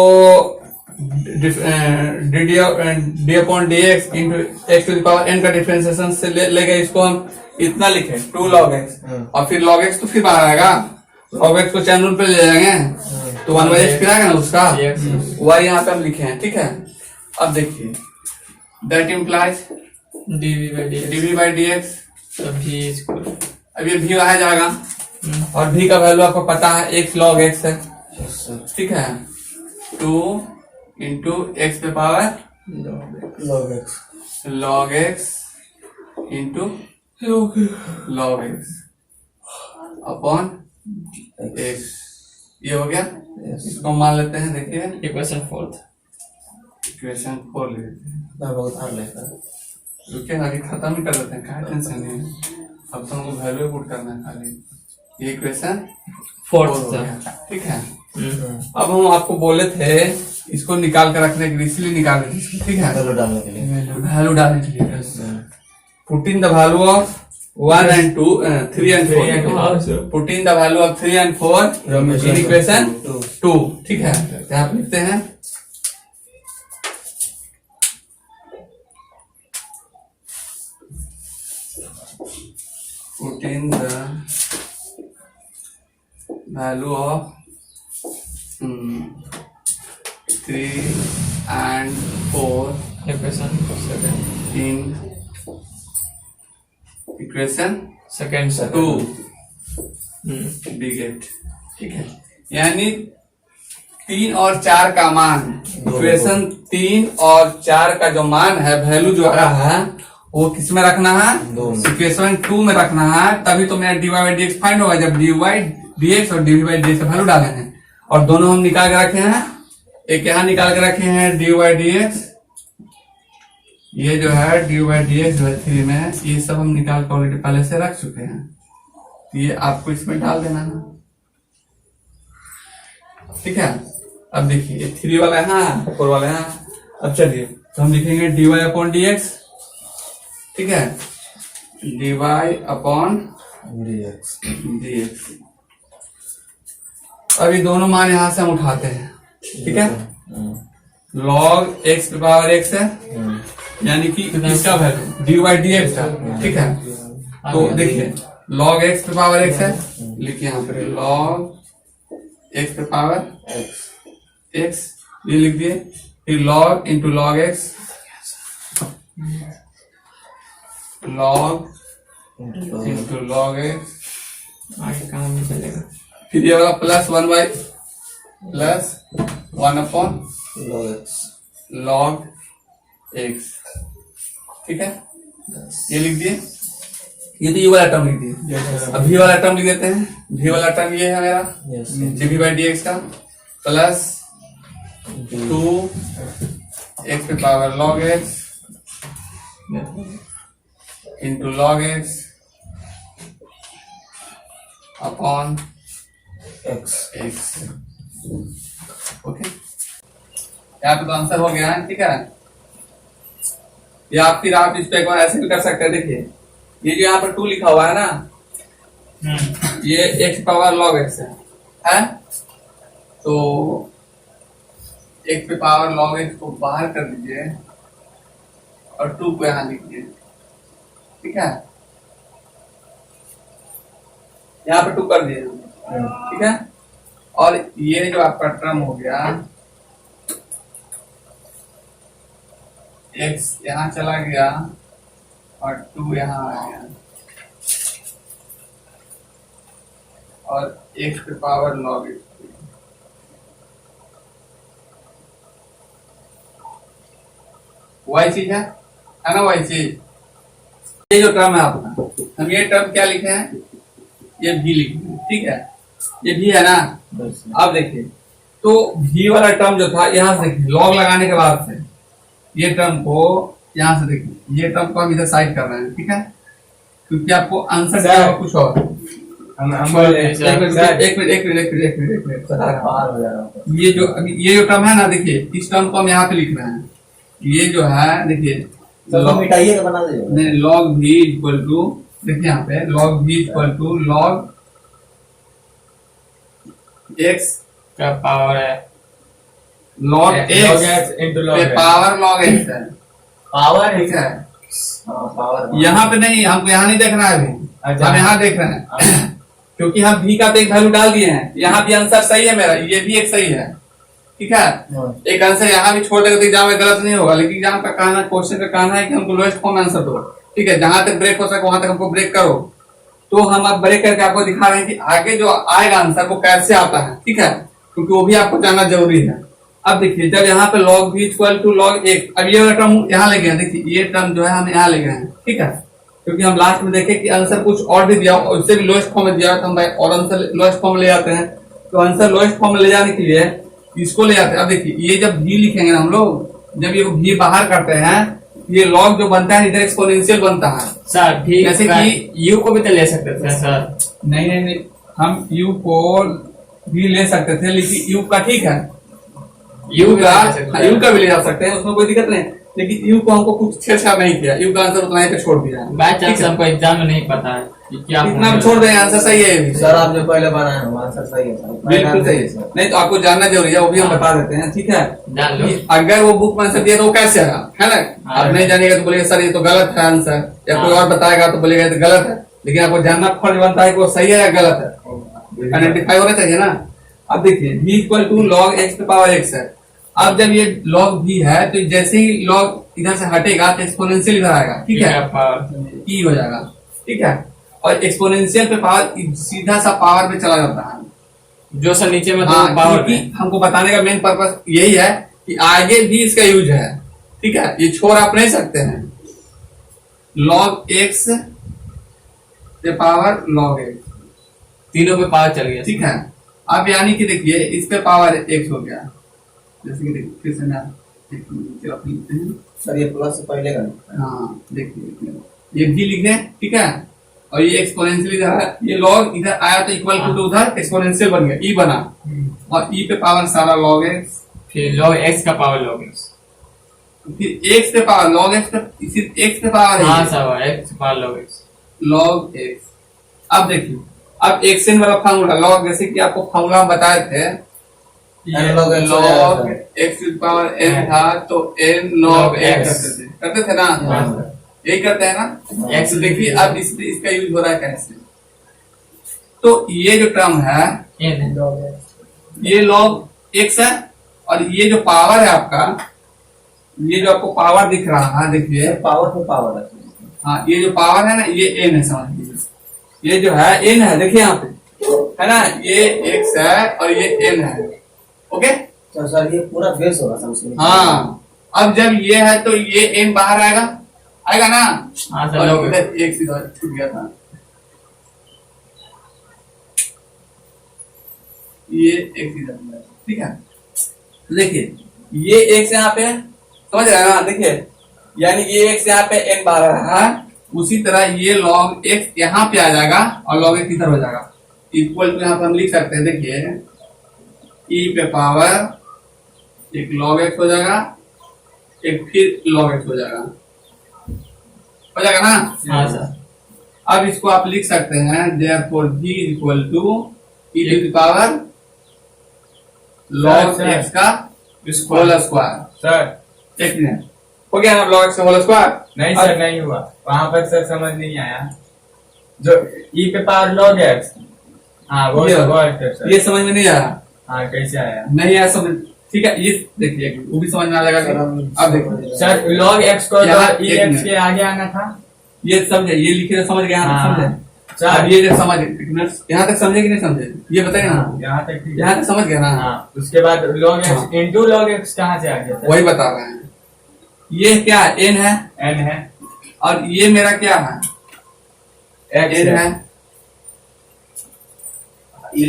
d upon d x into x to the power n का differentiation से लेके इसको हम इतना लिखे 2 log x, और फिर log x तो फिर बाहर आएगा, log x को चैन रूल पे ले जाएंगे तो 1 बाई एक्स फिर आएगा ना उसका, वही यहाँ पे हम लिखे हैं। ठीक है, अब देखिए that implies d v by d x. D v by d x. तो भी इसको अब ये भी आ जाएगा, और भी का वैल्यू आपको पता है x log x है, यस सर। ठीक है। 2 इंटू एक्स पे power log x log x into log x upon x, ये हो गया। इसको मान लेते हैं, देखिए इक्वेशन 4 इक्वेशन 4 ले लेते हैं। बहुत हार लेता है। रुकिए आगे खत्म ही कर देते हैं, क्या टेंशन नहीं है। अब तो हमको वैल्यू पुट करना है खाली। ये इक्वेशन 4 हो गया, ठीक है। अब हम आपको बोले थे इसको निकाल कर रखने के लिए, इसलिए निकाल रहे थे, ठीक है, वैल्यू डालने के लिए। वैल्यू डालने के लिए। Put in the value of 1 and 2 3 and 4, put in the value of 3 and 4 in equation 2, ठीक है। क्या आप लिखते हैं, put in the value of 3 and 4 equation second in equation second 2 डिगेट, ठीक है। यानी 3 और 4 का मान, इक्वेशन 3 और 4 का जो मान है, वैल्यू जो आ रहा है, वो किस में रखना है, इक्वेशन 2 में रखना है। तभी तो मेरा dy by d x find होगा, जब dy बाई डी एक्स और dv by d x value डाले हैं। और दोनों हम निकाल के रखे हैं, एक यहाँ निकाल के रखे हैं dy बाई डी एक्स, ये जो है dy बाई डी एक्स 3 में है, ये सब हम निकाल के ऑलरेडी पहले से रख चुके हैं। तो ये आपको इसमें डाल देना है, ठीक है। अब देखिए ये 3 वाला यहाँ, 4 वाला यहाँ। अब चलिए तो हम लिखेंगे dy अपॉन डी एक्स, ठीक है, dy upon d x d x. अभी दोनों मान यहां से हम उठाते हैं, ठीक है। log x पे पावर x है, यानी कि इसका value dy by d x का, ठीक है। तो देखिए log x पे पावर x है, लिखिए यहाँ पे log x पे पावर x, ये लिख दिए। फिर log into log x, log into log x, आगे काम नहीं चलेगा। फिर ये वाला plus 1 by plus 1 upon log x log x, ठीक है। ये लिख दिए, ये तो ये वाला टर्म लिख दिए। अब v वाला टर्म लिख देते हैं। v वाला टर्म ये है मेरा yes dv by d x का, प्लस 2 x पे power log x into log x upon x x, okay. यहाँ पे तो आंसर हो गया है, ठीक है। या फिर आप इस पे एक बार ऐसे भी कर सकते हैं, देखिए ये जो यहाँ पर 2 लिखा हुआ है ना, ये x पावर log x है? तो x पे पावर log x को बाहर कर दीजिए और 2 को यहाँ लिखिए, ठीक है। यहाँ पे 2 कर दिए, ठीक है। और ये जो आपका टर्म हो गया, x यहाँ चला गया और 2 यहाँ आ गया, और x पे पावर log x, वही चीज है ना, वही चीज। ये जो टर्म है आपका, हम ये टर्म क्या लिखे हैं, ये भी लिखे हैं, ठीक है। ये भी है ना। अब देखिए तो भी वाला टर्म जो था, यहाँ से देखिए लॉग लगाने के बाद से ये टर्म को यहाँ से देखिए, ये टर्म को हम इधर साइड कर रहे हैं, ठीक है, क्योंकि आपको आंसर दिया हुआ कुछ और। एक मिनट ये जो टर्म है ना, देखिए इस टर्म को हम यहाँ पे लिख रहे हैं। ये जो है देखिए मिटाइए तो बना दीजिए। log v इक्वल टू, देखिए यहाँ पे log v equal to log x का पावर है log x इंटू पे पावर log x है, पावर ठीक है। पावर यहाँ पे नहीं, हमको यहाँ नहीं देखना है अभी, अच्छा। हम यहाँ देख रहे हैं क्योंकि हम v का तो एक वैल्यू डाल दिए हैं। यहाँ भी आंसर सही है मेरा, ये भी एक सही है, ठीक है। एक आंसर यहाँ भी छोड़ देगा तो एग्जाम में गलत नहीं होगा, लेकिन एग्जाम का कहना, क्वेश्चन का कहना है कि हमको लोएस्ट फॉर्म आंसर दो, ठीक है। जहां तक ब्रेक हो सके वहां तक हमको ब्रेक करो, तो हम अब ब्रेक करके आपको दिखा रहे हैं कि आगे जो आएगा आंसर वो कैसे आता है, ठीक है, क्योंकि वो भी आपको जानना जरूरी है। अब देखिए जब यहाँ पे log v equal to log 1, अब ये टर्म यहाँ ले गए हैं, देखिए ये टर्म जो है हम यहाँ ले गए हैं, ठीक है, क्योंकि हम लास्ट में देखे कि आंसर कुछ और भी दिया और उससे भी लोएस्ट फॉर्म में दिया तो हम भाई और आंसर लोएस्ट फॉर्म ले जाते हैं। तो आंसर लोएस्ट फॉर्म में ले जाने के लिए इसको ले जाते हैं। अब देखिए ये जब v लिखेंगे ना हम लोग, जब ये v बाहर करते हैं, ये log जो बनता है इधर एक्सपोनेंशियल बनता है सर ठीक, जैसे कि यू को भी तो ले सकते थे सर। नहीं, हम u को भी ले सकते थे, लेकिन u का ठीक है, यू u का भी ले जा सकते हैं, उसमें कोई दिक्कत नहीं, लेकिन u को हमको कुछ छेड़छाड़ नहीं किया, u का आंसर उतना ही पे छोड़ दिया। बाय चांस हमको एग्जाम में नहीं पता है कि क्या इतना हम छोड़ दें, आंसर सही है ये भी। सर आप जो पहले बनाए हैं वो आंसर सही है सर, बिल्कुल सही है सर। नहीं तो आपको जानना जरूरी है, वो भी हम बता देते हैं, ठीक है। जान लो। कि अगर वो बुक में आंसर दिया तो वो कैसे आएगा, है ना। हाँ। आप नहीं जानिएगा तो बोलेगा सर ये तो गलत है आंसर, या कोई और बताएगा तो बोलेगा ये तो गलत है, लेकिन आपको जानना फर्ज बनता है कि वो सही है या गलत है, आइडेंटिफाई होना चाहिए ना। अब देखिए v equal to log x पे पावर x है। अब जब ये log v है तो जैसे ही log इधर से हटेगा तो एक्सपोनेंशियल इधर आएगा, ठीक है, e हो जाएगा, ठीक है। और एक्सपोनेंशियल पे पावर सीधा सा पावर पे चला जाता है, जो सर नीचे में हाँ, तो पावर क्योंकि हमको बताने का मेन पर्पस यही है कि आगे भी इसका यूज है, ठीक है, ये छोड़ आप नहीं सकते हैं। log x पे पावर log x, तीनों पे पावर चल गया, ठीक है। अब यानी कि देखिए इस पे पावर x हो गया, जैसे कि देखिए फिर से मैं एक नीचे रख लेते हैं। सर ये प्लस से पहले का नहीं। हाँ देखिए ये भी लिखे, ठीक है, और ये एक्सपोनेंशियल इधर है, ये log इधर आया तो इक्वल टू उधर एक्सपोनेंशियल बन गया, e बना, और e पे पावर सारा log x, फिर log x का पावर log x, फिर x पे पावर log x पे, इसी x पे पावर हाँ है sir x power log x। log x। अब देखिए अब xn वाला फार्मूला log, जैसे कि आपको फार्मूला बताए थे, n log x हो log जाएगा x to the power n था तो n log x करते थे ना, यही करते हैं ना। x तो देखिए अब इसका यूज हो रहा है कैसे, तो ये जो टर्म है ये log x है, और ये जो पावर है आपका, ये जो आपको पावर दिख रहा है, देखिए पावर पे पावर है। हाँ ये जो पावर है ना ये n है, समझ लीजिए ये जो है n है, देखिए यहाँ पे है ना, ये x है और ये n है, ओके। तो सर ये पूरा बेस होगा सर उसमें। हाँ अब जब ये है तो ये n बाहर आएगा, आएगा ना, हाँ सर और log इधर x इधर छूट गया था, ये x इधर, ठीक है। देखिए ये x यहाँ पे है, समझ रहे हैं ना, देखिए यानी ये x यहाँ पे n बाहर आ रहा है, उसी तरह ये log x यहाँ पे आ जाएगा और log x इधर हो जाएगा, इक्वल टू यहाँ पे हम लिख सकते हैं, देखिए e पे पावर एक log x हो जाएगा, एक फिर log x हो जाएगा ना। हाँ सर। अब इसको आप लिख सकते हैं therefore v equal to e to the power log sir, x का होल स्क्वायर, सर एक मिनट हो गया ना, log x का होल स्क्वायर। नहीं सर नहीं हुआ, वहाँ पर सर समझ नहीं आया। जो ई पे पावर log x, हाँ वो सर ये समझ में नहीं आया, हाँ कैसे आया नहीं आया समझ, ठीक है, ये देखिए वो भी समझ में आ जाएगा। अब देखिए सर log x को यहाँ तो एक ex मिनट। के आगे आना था। ये समझे, ये लिखे तो समझ गया, हाँ। समझे सर अब ये जो समझ, एक मिनट, यहाँ तक समझे कि नहीं समझे ये बताइए ना, यहाँ तक ठीक है। यहाँ तक समझ गया ना, हाँ उसके बाद log x हाँ। इंटू log x कहाँ से आ गया सर? वही बता रहे हैं। ये क्या है, n है, n है, और ये मेरा क्या है, x n है,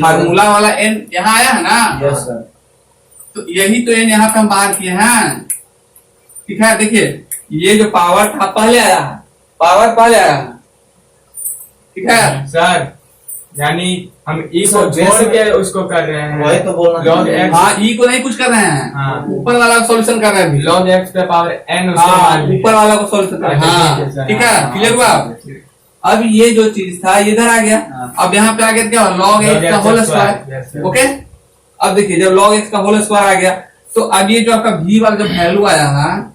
फार्मूला वाला n यहाँ आया है ना, यस सर। तो यही तो n यहाँ पे हम बाहर किए हैं, ठीक है। देखिए ये जो पावर था पहले आया है, पावर पहले आया है, ठीक है। सर यानी हम ई को सर, छोड़ बेसिक- के उसको कर रहे हैं। वही तो बोलना log चाहिए। x हाँ ई को नहीं कुछ कर रहे हैं, हाँ। ऊपर वाला सॉल्यूशन कर रहे हैं अभी। log x पे पावर n उसके हाँ बाद ऊपर वाला को सॉल्यूशन कर रहे हैं, हाँ ठीक है, क्लियर हुआ। अब ये जो चीज था ये इधर आ गया, हाँ। अब यहाँ पे आ गया क्या, log x का होल स्क्वायर, ओके। अब देखिए जब log x का होल स्क्वायर आ गया तो अब ये जो आपका v वाला जो वैल्यू आया है,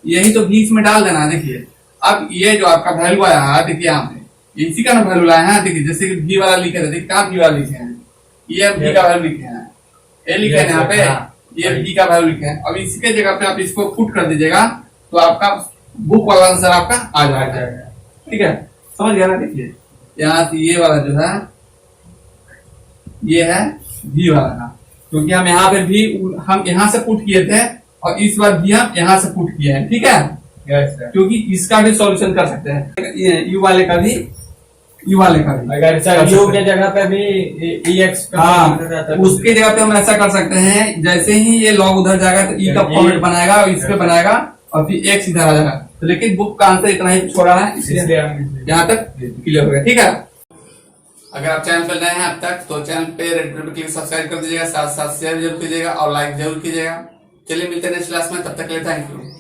यही तो v इसमें डाल देना। देखिए अब ये जो आपका वैल्यू आया है, देखिए यहाँ पे इसी का ना वैल्यू लाया है, देखिए जैसे कि v वाला लिखे थे, देखिए कहाँ v वाला लिखे हैं, ये v का वैल्यू लिखे हैं, ये लिखे हैं यहाँ पे, ये v का वैल्यू लिखे हैं। अब इसी के जगह पे आप इसको पुट कर दीजिएगा तो आपका बुक वाला आंसर आपका आ जाएगा, ठीक है, समझ गया ना। देखिए यहाँ से ये वाला जो है ये है भी वाला का, क्योंकि हम यहाँ पे भी हम यहाँ से पुट किए थे और इस बार भी हम यहाँ से पुट किए हैं, ठीक है। Yes sir. क्योंकि इसका भी सॉल्यूशन कर सकते हैं, यू वाले का भी, यू वाले का भी। अगर सर यू के जगह पे भी EX हाँ, उसके जगह पे हम ऐसा कर सकते हैं, जैसे ही ये लॉग उधर जाएगा तो ई का फॉर्मेट बनाएगा और इस पे बनाएगा और फिर एक्स इधर आ जाएगा। तो लेकिन बुक का आंसर इतना ही छोड़ा है, इसलिए यहाँ तक क्लियर हो गया, ठीक है। अगर आप चैनल पर नए हैं अब तक तो चैनल पे रेड बटन क्लिक सब्सक्राइब कर दीजिएगा, साथ साथ शेयर जरूर कीजिएगा और लाइक जरूर कीजिएगा। चलिए मिलते हैं नेक्स्ट क्लास में, तब तक के लिए थैंक यू।